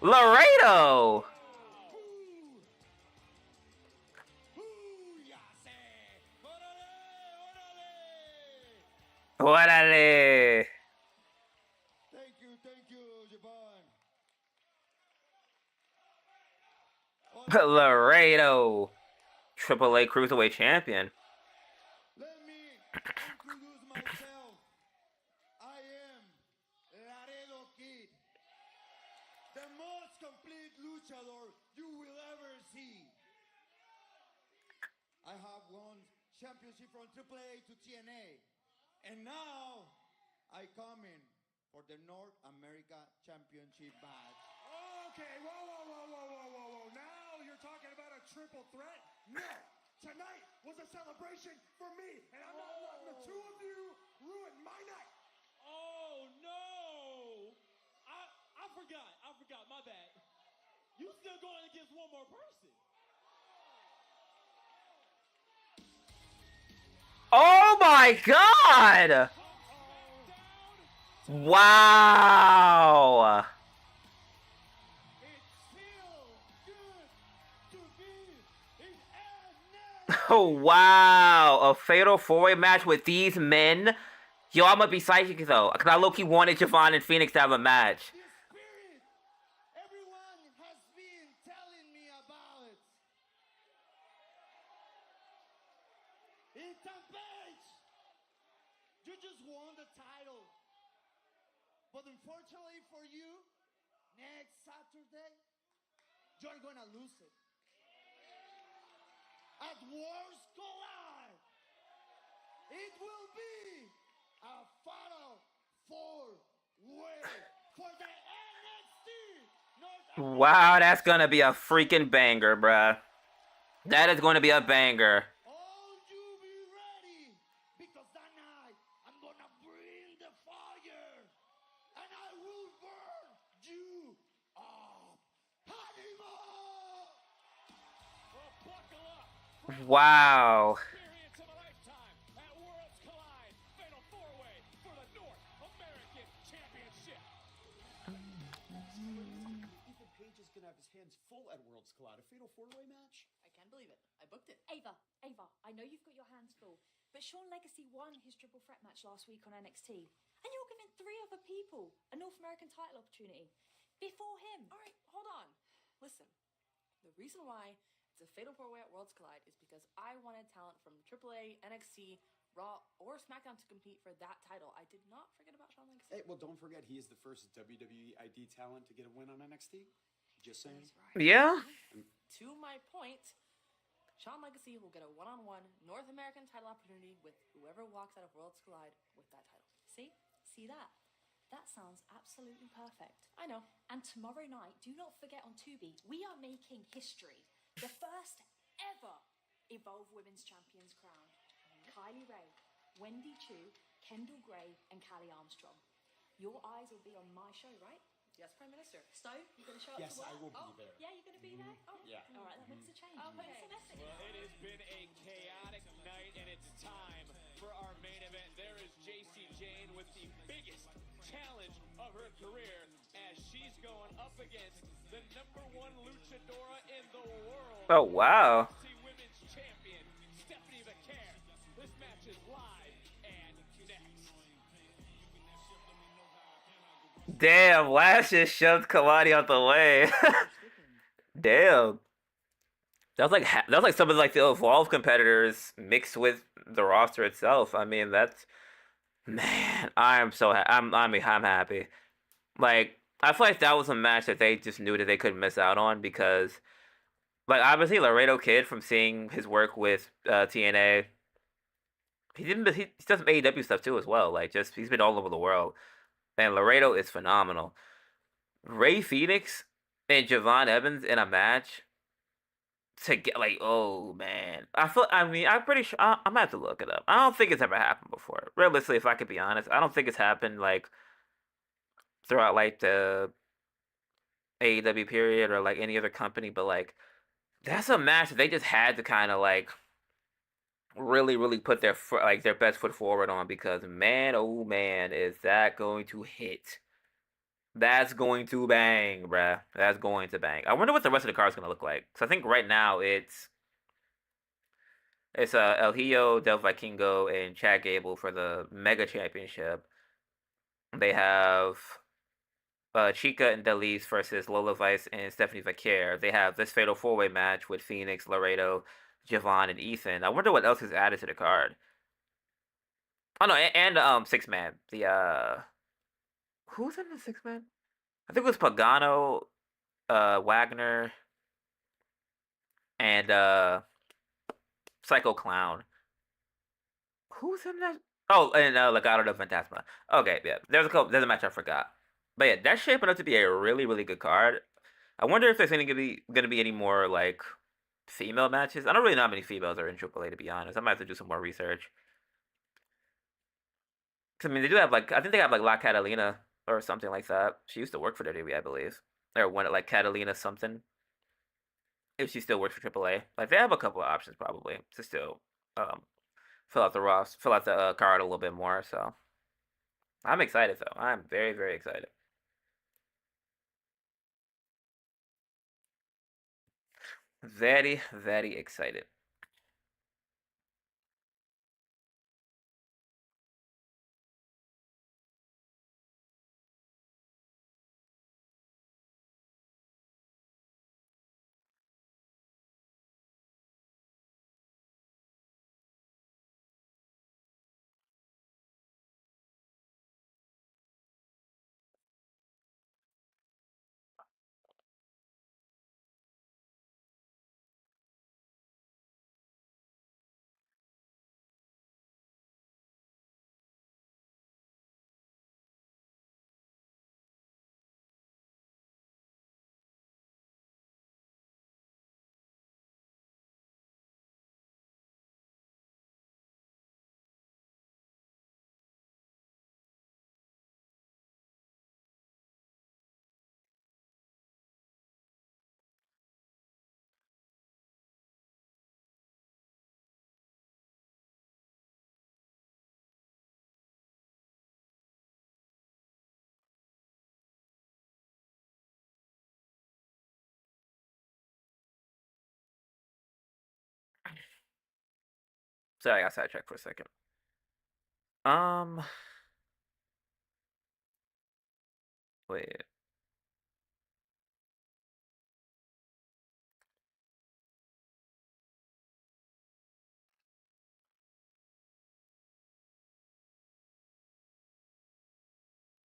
Laredo. Órale. Thank you, Javon. Laredo. AAA Cruiserweight Champion. Let me introduce myself. I am Laredo Kid, the most complete luchador you will ever see. I have won championship from AAA to TNA, and now I come in for the North America Championship match. Okay, whoa. Now you're talking about a triple threat? No. Tonight was a celebration for me, and I'm not letting the two of you ruin my night. Oh no! I forgot. My bad. You still going against one more person? Oh my god! Wow! Oh wow! A fatal four-way match with these men. Yo, I'm gonna be psychic though, cause I low-key wanted Javon and Phoenix to have a match. Everyone has been telling me about it. Ethan Page, you just won the title. But unfortunately for you, next Saturday, you're gonna lose it. At Worlds Collide, it will be a fatal four-way for the NXT. Wow, that's gonna be a freaking banger, bruh. That is going to be a banger. All you be ready, because that night I'm gonna bring the fire, and I will burn you up. Animal! Well, buckle up. Wow. Experience of a lifetime at Worlds Collide. Fatal four-way for the North American Championship. Ethan Page is gonna have his hands full at Worlds Collide. A fatal four-way match? I can't believe it. I booked it. Ava, I know you've got your hands full, but Sean Legacy won his triple threat match last week on NXT, and you're giving 3 other people a North American title opportunity before him. All right, hold on. Listen, the reason why it's a fatal four-way at Worlds Collide is because I wanted talent from AAA, NXT, Raw, or SmackDown to compete for that title. I did not forget about Shawn Legacy. Hey, well, don't forget he is the first WWE ID talent to get a win on NXT. Just saying. Yeah. To my point, Shawn Legacy will get a one-on-one North American title opportunity with whoever walks out of Worlds Collide with that title. See? See that? That sounds absolutely perfect. I know. And tomorrow night, do not forget on Tubi, we are making history. The first ever Evolve Women's Champions crowned. Kylie Ray, Wendy Chu, Kendall Gray, and Callie Armstrong. Your eyes will be on my show, right? Yes, Prime Minister. Stone, you going to show up Yes, to work? I will be there. Yeah, you're going to be there? Oh, Yeah. All right, that makes a change. Okay. Makes a message. Well, it has been a chaotic night, and it's time for our main event. There is Jayne with the biggest challenge of her career as she's going up against the #1 luchadora in the world. Oh, wow. Women's champion, Stephanie Vaquer. This match is live and next. Damn, Lash just shoved Kalani out the way. Damn. That was like some of like the Evolve competitors mixed with the roster itself. I mean, that's man. I'm so I'm happy. Like I feel like that was a match that they just knew that they couldn't miss out on because, like, obviously Laredo Kid from seeing his work with TNA. He does some AEW stuff too as well. Like just he's been all over the world. And Laredo is phenomenal. Ray Phoenix and Javon Evans in a match to get like, oh man, I'm pretty sure I'm gonna have to look it up. I don't think it's ever happened before. Realistically, if I could be honest, I don't think it's happened like throughout like the AEW period or like any other company. But like, that's a match that they just had to kind of like really put their their best foot forward on because man, oh man, is that going to hit? That's going to bang, bruh. That's going to bang. I wonder what the rest of the card is going to look like. Because I think right now it's El Hijo, Del Vikingo, and Chad Gable for the Mega Championship. They have Chica and Delise versus Lola Vice and Stephanie Vaquer. They have this Fatal 4-Way match with Phoenix, Laredo, Javon, and Ethan. I wonder what else is added to the card. Oh no, and 6-man. The who's in the 6-man? I think it was Pagano, Wagner, and Psycho Clown. Who's in that? Oh, and Legado del Fantasma. Okay, yeah. There's a match I forgot. But yeah, that's shaping up to be a really good card. I wonder if there's gonna be any more like female matches. I don't really know how many females are in AAA to be honest. I might have to do some more research. I mean, they do have like I think they have like La Catalina or something like that. She used to work for WWE, I believe, or one like Catalina something. If she still works for AAA, like they have a couple of options probably to still fill out the card a little bit more. So I'm excited though. I'm very excited. Very excited. Sorry, I got sidetracked for a second. Wait.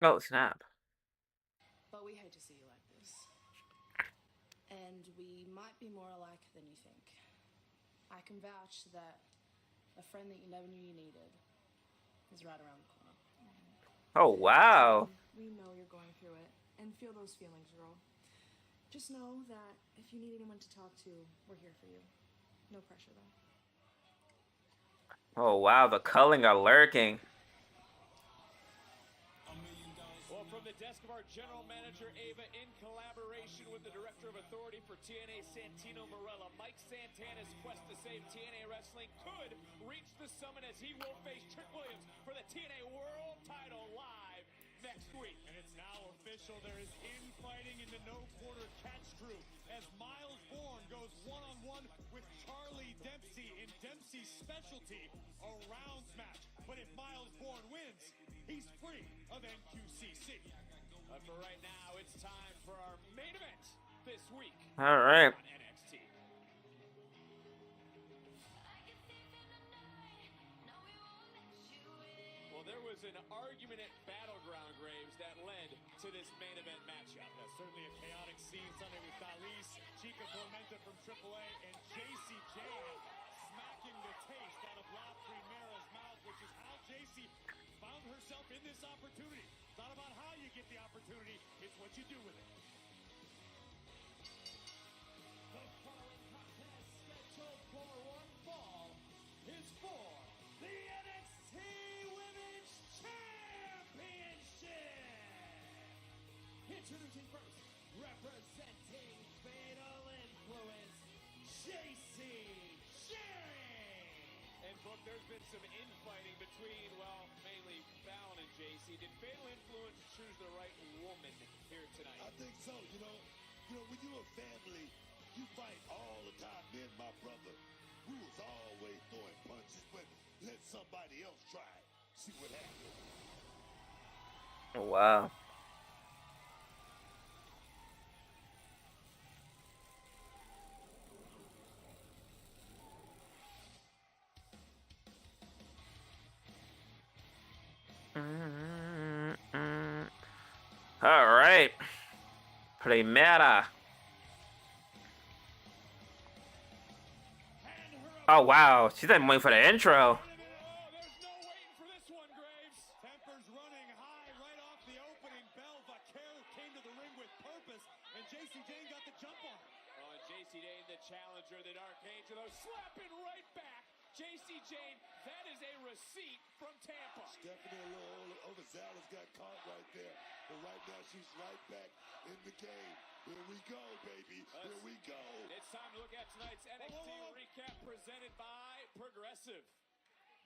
Oh, snap. But we hate to see you like this. And we might be more alike than you think. I can vouch that a friend that you never knew you needed is right around the corner. Oh, wow. We know you're going through it, and feel those feelings, girl. Just know that if you need anyone to talk to, we're here for you. No pressure, though. Oh, wow. The culling are lurking. Well, from the desk of our general manager, Ava, in collaboration with the director of authority for TNA, Santino Marella, Mike Santana's quest to save TNA Wrestling could reach the summit as he will face Trick Williams for the TNA World title live next week. And it's now official. There is infighting in the no-quarter catch crew as Miles Bourne goes one-on-one with Charlie Dempsey in Dempsey's specialty, a rounds match. But if Miles Bourne wins, he's free of NQCC. But for right now, it's time for our main event this week. All right. On NXT. Well, there was an argument at Battleground, Graves, that led to this main event matchup. Certainly a chaotic scene Sunday with Dalis, Chica Tormenta from AAA, and JC Jayne smacking the taste out of La Primera's mouth, which is how JC found herself in this opportunity. It's not about how you get the opportunity, it's what you do with it. The following contest scheduled for one fall is for the NXT Women's Championship. Introducing first, representing Fatal Influence, JC Jayne. And Book, there's been some infighting between, well, mainly Fallon and JC. Did Fatal Influence choose the right woman here tonight? I think so. You know, when you're a family, you fight all the time. Me and my brother, we was always throwing punches, but let somebody else try it. See what happens. Oh, wow. All right. Primera. Oh, wow. She's not even waiting for the intro. Tempers running high right off the opening bell. Vaquer came to the ring with purpose, and JC Jayne got the jump on her. Oh, and JC Jayne, the challenger, the Dark Angel, slapping right back. JC Jayne, that is a receipt from Tampa. Stephanie a little overzealous, got caught right there. But right now, she's right back in the game. Here we go, baby. Here we go. It's time to look at tonight's NXT recap presented by Progressive.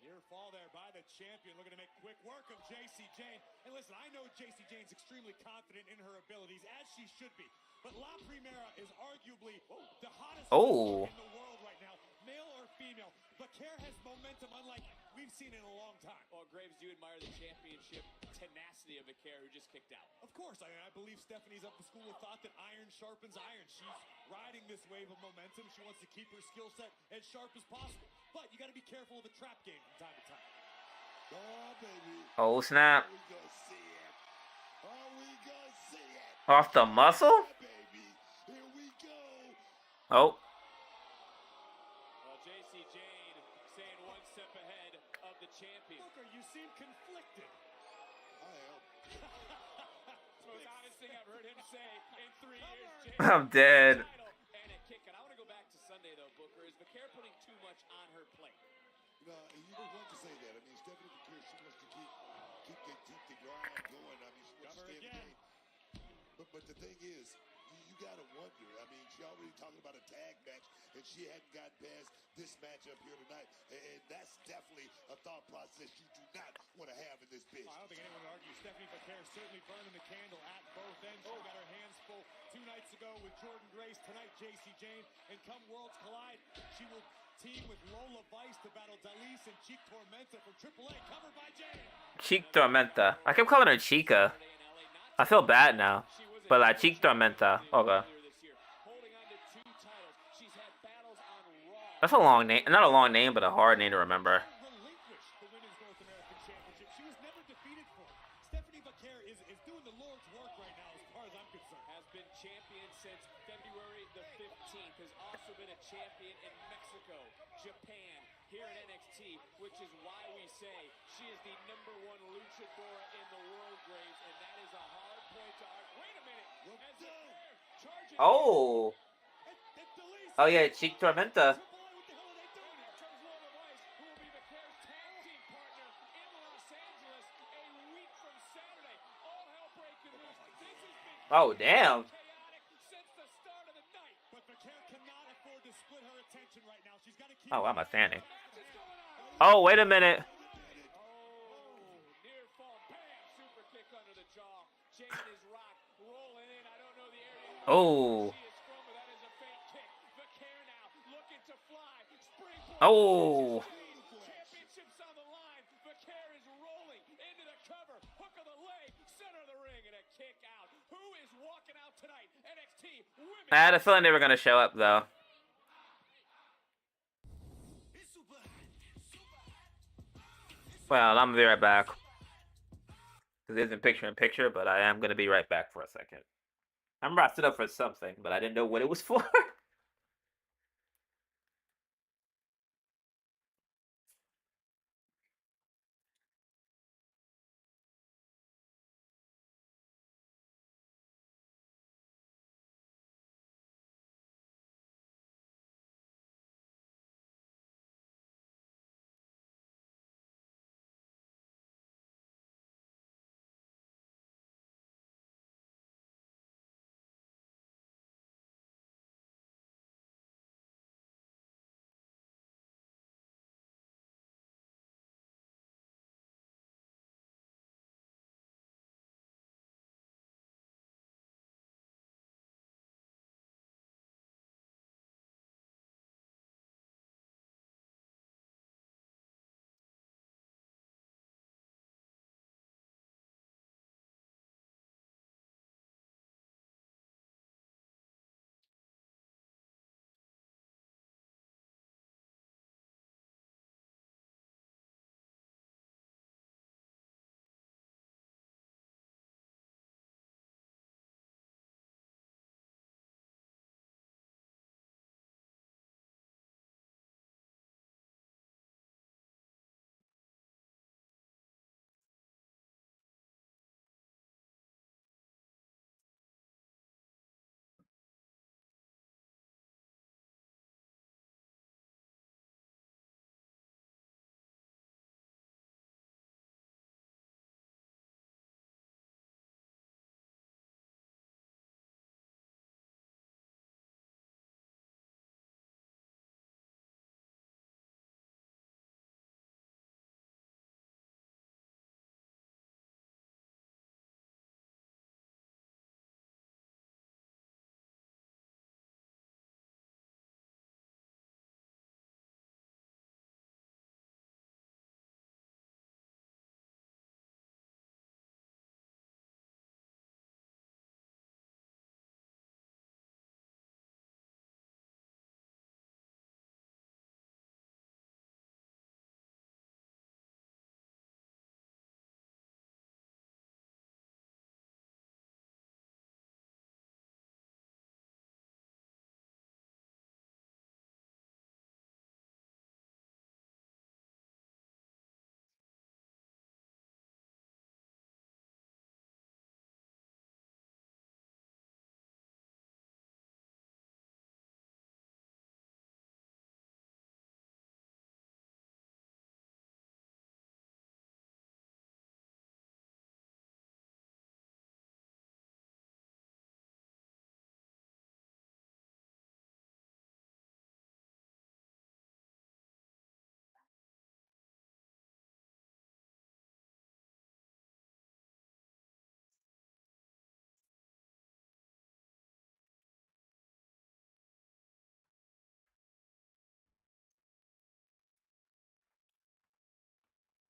Near fall there by the champion, looking to make quick work of JC Jayne. And listen, I know JC Jayne's extremely confident in her abilities, as she should be. But La Primera is arguably the hottest in the world right now, male or female. Vaquer has momentum unlike we've seen in a long time. Well, Graves, do you admire the championship tenacity of Vaquer, who just kicked out? Of course. I believe Stephanie's up to school with thought that iron sharpens iron. She's riding this wave of momentum. She wants to keep her skill set as sharp as possible. But you got to be careful of the trap game from time to time. Oh, baby. Oh, snap. We gonna see it. Oh, we gonna see it. Off the muscle? Baby. Here we go. Oh. Well, JC Jayne staying one step ahead of the champion. Booker, you seem conflicted. I am. It's the most honest thing I've heard him say in 3 years. I'm dead. And a kick. And I want to go back to Sunday, though, Booker. Is Vaquer putting too much on her plate? You don't want to say that. I mean, Stephanie Vaquer, she wants to keep the grind going. I mean, she wants to stay in the game. But the thing is, you got to wonder. I mean, she already talking about a tag match, and she hadn't gotten past this matchup here tonight. And that's definitely a thought process you do not want to have in this business. I don't think anyone would argue. Stephanie Vaquer certainly burning the candle at both ends. She got her hands full 2 nights ago with Jordan Grace. Tonight, JC Jayne. And come Worlds Collide, she will team with Lola Vice to battle Dalis and Chica Tormenta from AAA, covered by Jayne. Chica Tormenta. I kept calling her Chica. I feel bad now. But like Chica Tormenta. Okay. That's a long name. Not a long name, but a hard name to remember. Relinquished the Women's North American Championship. She was never defeated for it. Stephanie Vaquer is champion since February the 15th. Has also been a champion in Mexico, Japan, here at NXT, which is why we say she is the #1 luchadora in the world, Graves, and that is a hard point to argue. Wait a minute. As Vaquer charging Oh. Oh yeah, Cheek Tormenta. Oh damn. Oh, why am I standing? Oh, wait a minute. Near fall, bam, super kick under the jaw. Jayne is rocked, rolling in. I don't know the area. Oh. She is from, but that is a fake kick. Vaquer now looking to fly. Springboard. Oh. Championships on the line. Vaquer is rolling into the cover. Hook of the leg, center of the ring, and a kick out. Who is walking out tonight? NXT Women. I had a feeling they were gonna show up though. Well, I'm gonna be right back. Because it isn't picture in picture, but I am gonna be right back for a second. I'm rusted up for something, but I didn't know what it was for.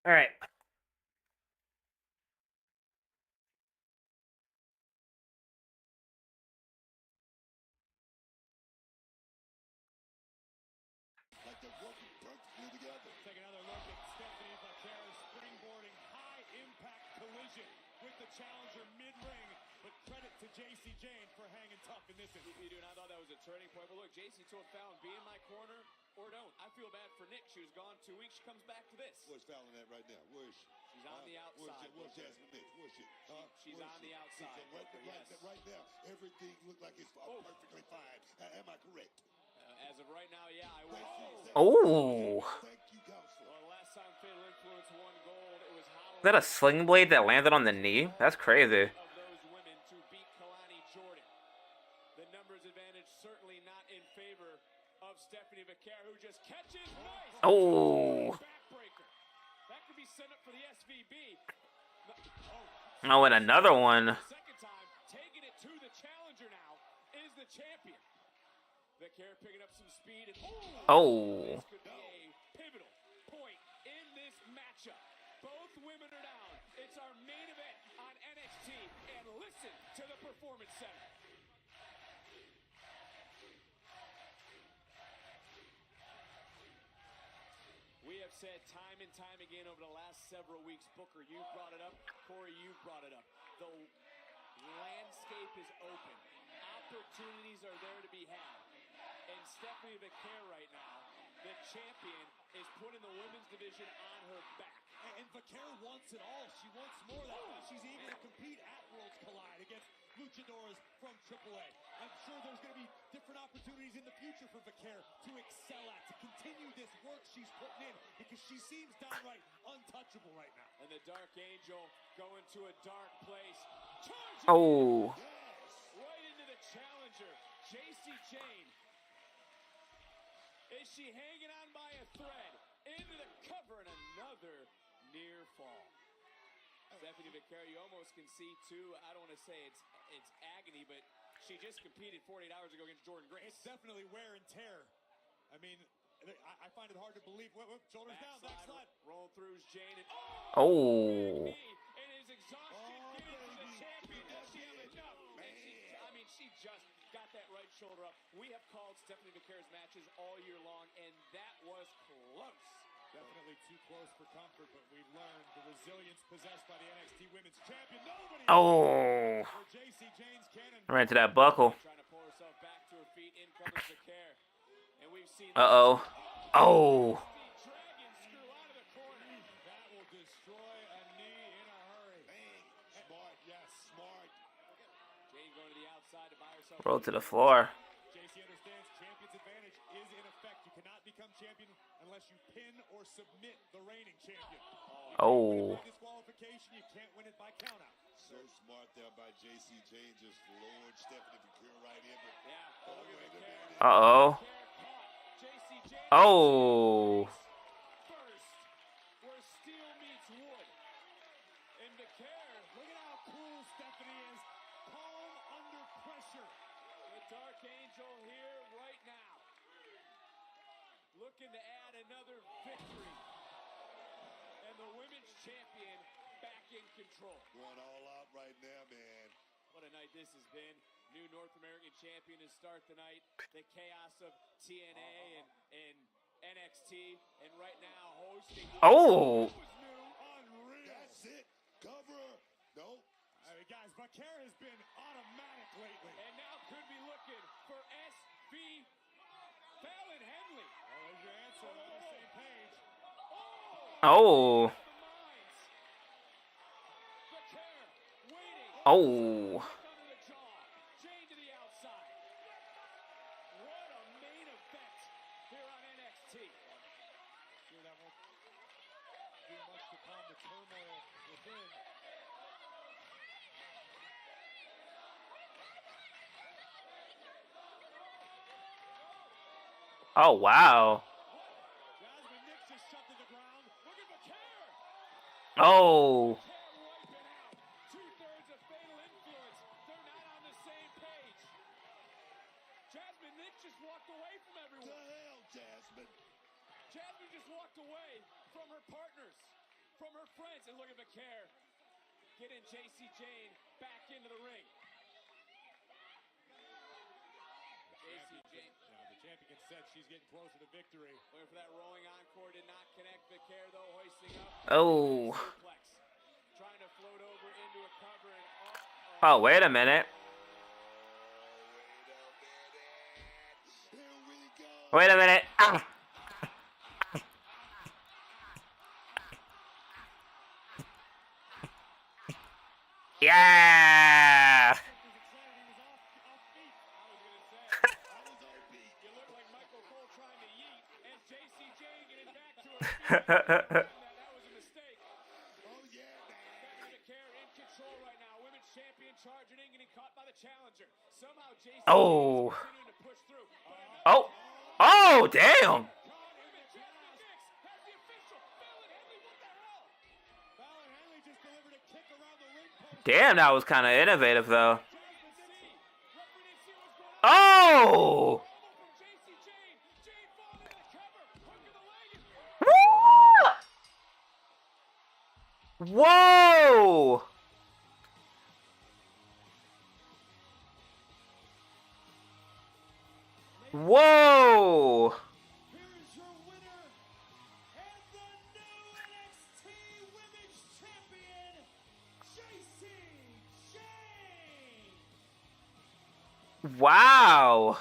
All right. Like they're working perfectly together. Take another look at Stephanie Vaquer springboarding high impact collision with the challenger mid-ring but credit to JC Jayne for hanging tough in this instance. You do, and I thought that was a turning point. But look, JC told Fallon, be in my corner or don't. I feel bad for Nick. She was gone 2 weeks. She comes back to this. Where's Fallon at right now? Where is she? She's on the outside. Where's Jasmine Nix? Where's she? She's on the outside. Right now, everything looks like it's perfectly fine. Am I correct? As of right now, yeah, I would say so. Oh. Thank you, counselor. Well, last time Fatal Influence won gold, it was Is that a sling blade that landed on the knee? That's crazy. of those women to beat Kalani Jordan. The numbers advantage certainly not in favor of Stephanie Vaquer, who just catches nice. Oh. Backbreaker. That could be set up for the SVB. Oh, and another one. Second time, taking it to the challenger now is the champion. Vaquer picking up some speed and Oh. this could be a pivotal point in this matchup. Both women are down. It's our main event on NXT, and listen to the Performance Center. We have said time and time again over the last several weeks, Booker, you brought it up, Corey, you brought it up. The landscape is open. Opportunities are there to be had. And Stephanie Vaquer right now, the champion, is putting the women's division on her back. And Vaquer wants it all. She wants more. That's why she's eager to compete at Worlds Collide against luchadoras from AAA. I'm sure there's going to be different opportunities in the future for Vaquer to excel at, to continue this work she's putting in, because she seems downright untouchable right now. And the Dark Angel going to a dark place. Charging Oh. right into the challenger, JC Jayne. Is she hanging on by a thread? Into the cover and another near fall. Stephanie Vaquer, you almost can see too. I don't want to say it's agony, but she just competed 48 hours ago against Jordan Grace. It's definitely wear and tear. I mean, I find it hard to believe. Shoulders down, backslide. Rolling through is Jayne. And Oh. and his exhaustion getting to the champion. Does she have enough? And she just got that right shoulder up. We have called Stephanie Vaquer's matches all year long, and that was close. Definitely too close for comfort, but we learned the resilience possessed by the NXT Women's Champion. Nobody Oh. for JC Jayne's cannon. Ran to that buckle. Trying to pull herself back to her feet. In comes Vaquer. And we've seen Uh-oh. Oh. dragon screw out of the corner. That will destroy a knee in a hurry. Bang. Smart. Yes, smart. Jayne going to the outside to buy herself. Roll to the floor. JC understands champion's advantage is in effect. You cannot become champion unless you pin or submit the reigning champion. Oh. Disqualification, you can't win it by countout. So smart there by JC Jayne, just lowered Stephanie Vaquer right in. But Yeah. wait a minute. Uh-oh. JC Jayne. Oh. First, where steel meets wood. And Vaquer, Look at how cool Stephanie is. Calm under pressure. the Dark Angel here right now. Looking to add another victory. And the women's champion back in control. Going all out right now, man. What a night this has been. New North American champion to start the night. The chaos of TNA and NXT. And right now hosting. Oh. Unreal. That's it. Cover. Nope. Guys, Vaquer has been automatic lately. And now could be looking for SV Fallon Henley. Well, there's your answer. We're on the same page. Oh. Vaquer waiting. Oh. Under the jaw. Jayne to the outside. What a main event here on NXT. Sure, that won't do much to calm the turmoil within. Oh, wow. Jasmine Nix just shut to the ground. Look at Vaquer. Oh. Wiping out. 2/3 of Fatal Influence. They're not on the same page. Jasmine Nix just walked away from The everyone. hell, Jasmine? Jasmine just walked away from her partners, from her friends. And look at Vaquer getting JC Jayne back into the ring. JC Jayne. The champion said she's getting closer to victory. Looking for that rolling encore, did not connect. Vaquer, though, hoisting up. Oh. Suplex. Trying to float over into a cover, and Oh, wait a minute. Wait a minute. Ah. Yeah. Oh. Oh. Oh, damn. Damn, that was kind of innovative, though. Oh! Whoa! Whoa! Wow.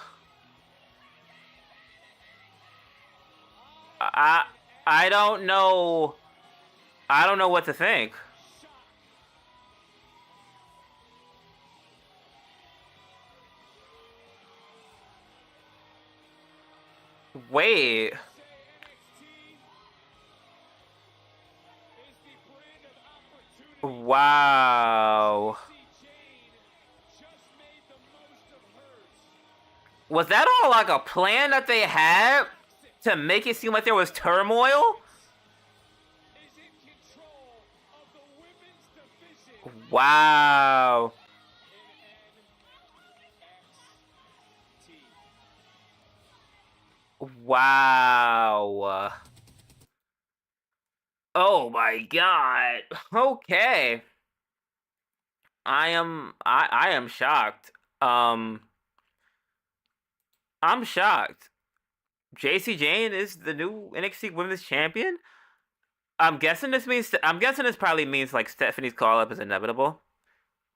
I don't know. I don't know what to think. Wait. Wow. Was that all like a plan that they had to make it seem like there was turmoil? Wow. Wow. Oh my god. Okay. I am shocked. I'm shocked. Jayne is the new NXT Women's Champion. I'm guessing this probably means like Stephanie's call up is inevitable,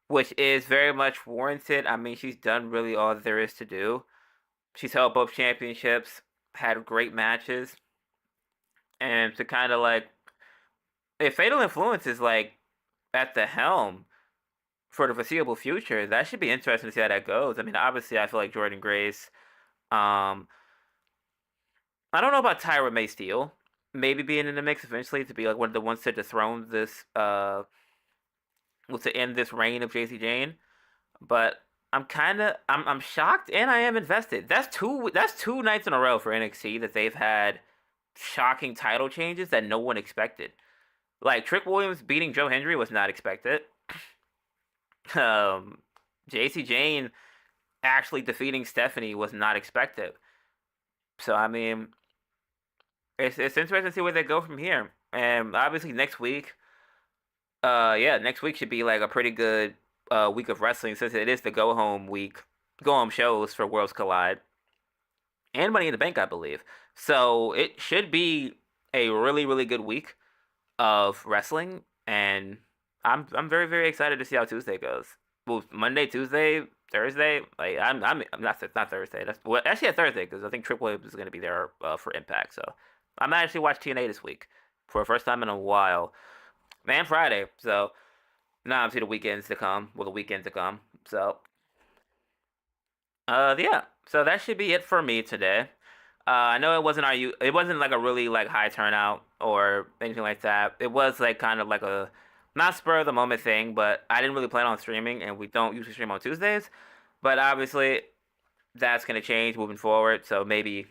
which is very much warranted. I mean, she's done really all that there is to do. She's held both championships, had great matches, and to kind of like, if Fatal Influence is like at the helm for the foreseeable future, that should be interesting to see how that goes. I mean, obviously, I feel like Jordynne Grace. I don't know about Tyra May Steele. Maybe being in the mix eventually to be like one of the ones to dethrone this, well, to end this reign of Jayne. But I'm shocked and I am invested. That's two nights in a row for NXT that they've had shocking title changes that no one expected. Like Trick Williams beating Joe Hendry was not expected. Jayne actually defeating Stephanie was not expected. So I mean, it's interesting to see where they go from here. And obviously next week, next week should be like a pretty good week of wrestling since it is the go home shows for Worlds Collide and Money in the Bank, I believe. So it should be a really, really good week of wrestling, and I'm very, very excited to see how Tuesday goes. Well, Monday, Tuesday, Thursday, like I'm not Thursday. That's actually Thursday because I think Triple H is going to be there for Impact. So I'm not actually watching TNA this week for the first time in a while, and Friday. So now I'm seeing the weekends to come. Well, the weekend to come. So yeah. So that should be it for me today. I know it wasn't like a really like high turnout or anything like that. It was like kind of like a not spur of the moment thing, but I didn't really plan on streaming, and we don't usually stream on Tuesdays. But obviously, that's gonna change moving forward. So maybe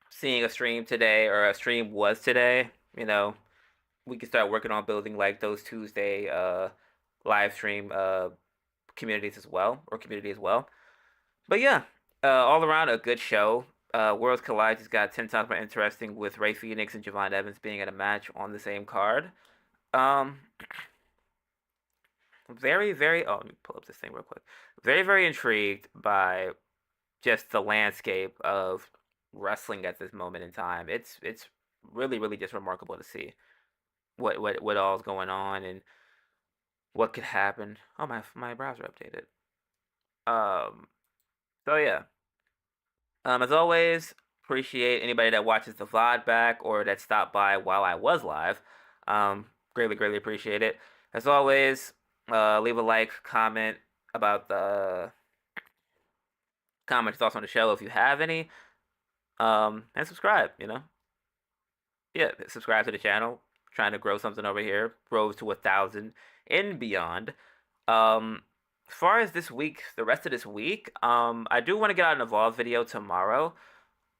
seeing a stream today or a stream was today, we can start working on building like those Tuesday live stream community as well. But yeah, all around a good show. Worlds Collide just got 10 times more interesting with Ray Phoenix and Javon Evans being at a match on the same card. Very, very. Oh, let me pull up this thing real quick. Very, very intrigued by just the landscape of wrestling at this moment in time. It's really, really just remarkable to see what all's going on, and what could happen. Oh, my browser updated. So yeah. As always, appreciate anybody that watches the VOD back or that stopped by while I was live. Greatly appreciate it. As always, leave a like, comment about the thoughts on the show if you have any. And subscribe, Yeah, subscribe to the channel. Trying to grow something over here. Grow to 1,000 and beyond. As far as this week, the rest of this week, I do want to get out an Evolve video tomorrow.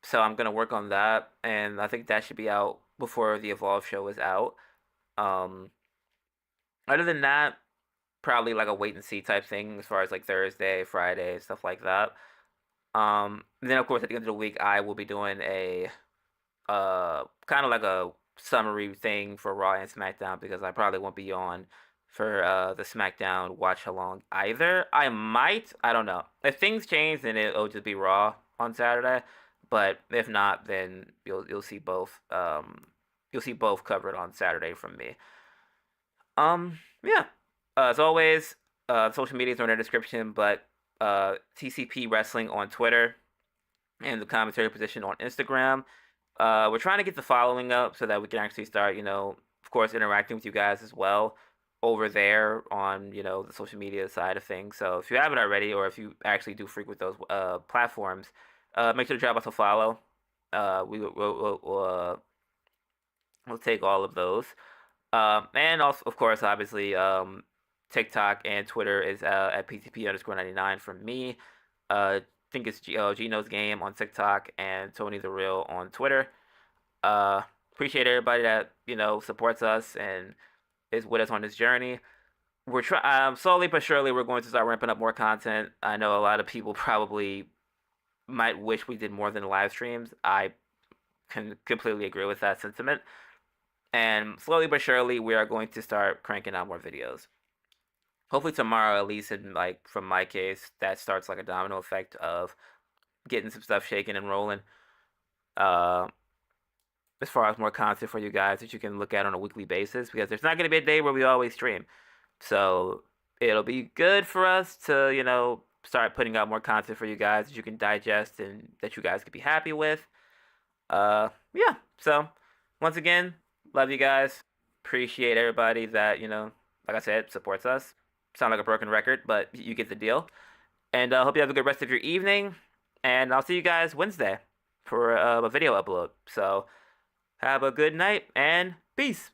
So I'm going to work on that. And I think that should be out before the Evolve show is out. Other than that, probably like a wait and see type thing as far as like Thursday, Friday, stuff like that. Then of course at the end of the week I will be doing a kind of like a summary thing for Raw and SmackDown because I probably won't be on for the SmackDown watch along either. I don't know. If things change, then it'll just be Raw on Saturday. But if not, then you'll see both. You'll see both covered on Saturday from me. Yeah. As always, social medias are in the description, but TCP Wrestling on Twitter and the commentary position on Instagram. We're trying to get the following up so that we can actually start, of course, interacting with you guys as well over there on, the social media side of things. So if you haven't already, or if you actually do frequent those platforms, make sure to drop us a follow. We'll take all of those. And also, of course, obviously, TikTok and Twitter is at PTP_99 from me. I think it's Gino's Game on TikTok and Tony the Real on Twitter. Appreciate everybody that supports us and is with us on this journey. We're slowly but surely we're going to start ramping up more content. I know a lot of people probably might wish we did more than live streams. I can completely agree with that sentiment. And slowly but surely we are going to start cranking out more videos. Hopefully tomorrow, at least from my case, that starts like a domino effect of getting some stuff shaking and rolling. As far as more content for you guys that you can look at on a weekly basis, because there's not going to be a day where we always stream. So it'll be good for us to, start putting out more content for you guys that you can digest and that you guys can be happy with. Yeah. So once again, love you guys. Appreciate everybody that, like I said, supports us. Sound like a broken record, but you get the deal. And I hope you have a good rest of your evening. And I'll see you guys Wednesday for a video upload. So have a good night and peace.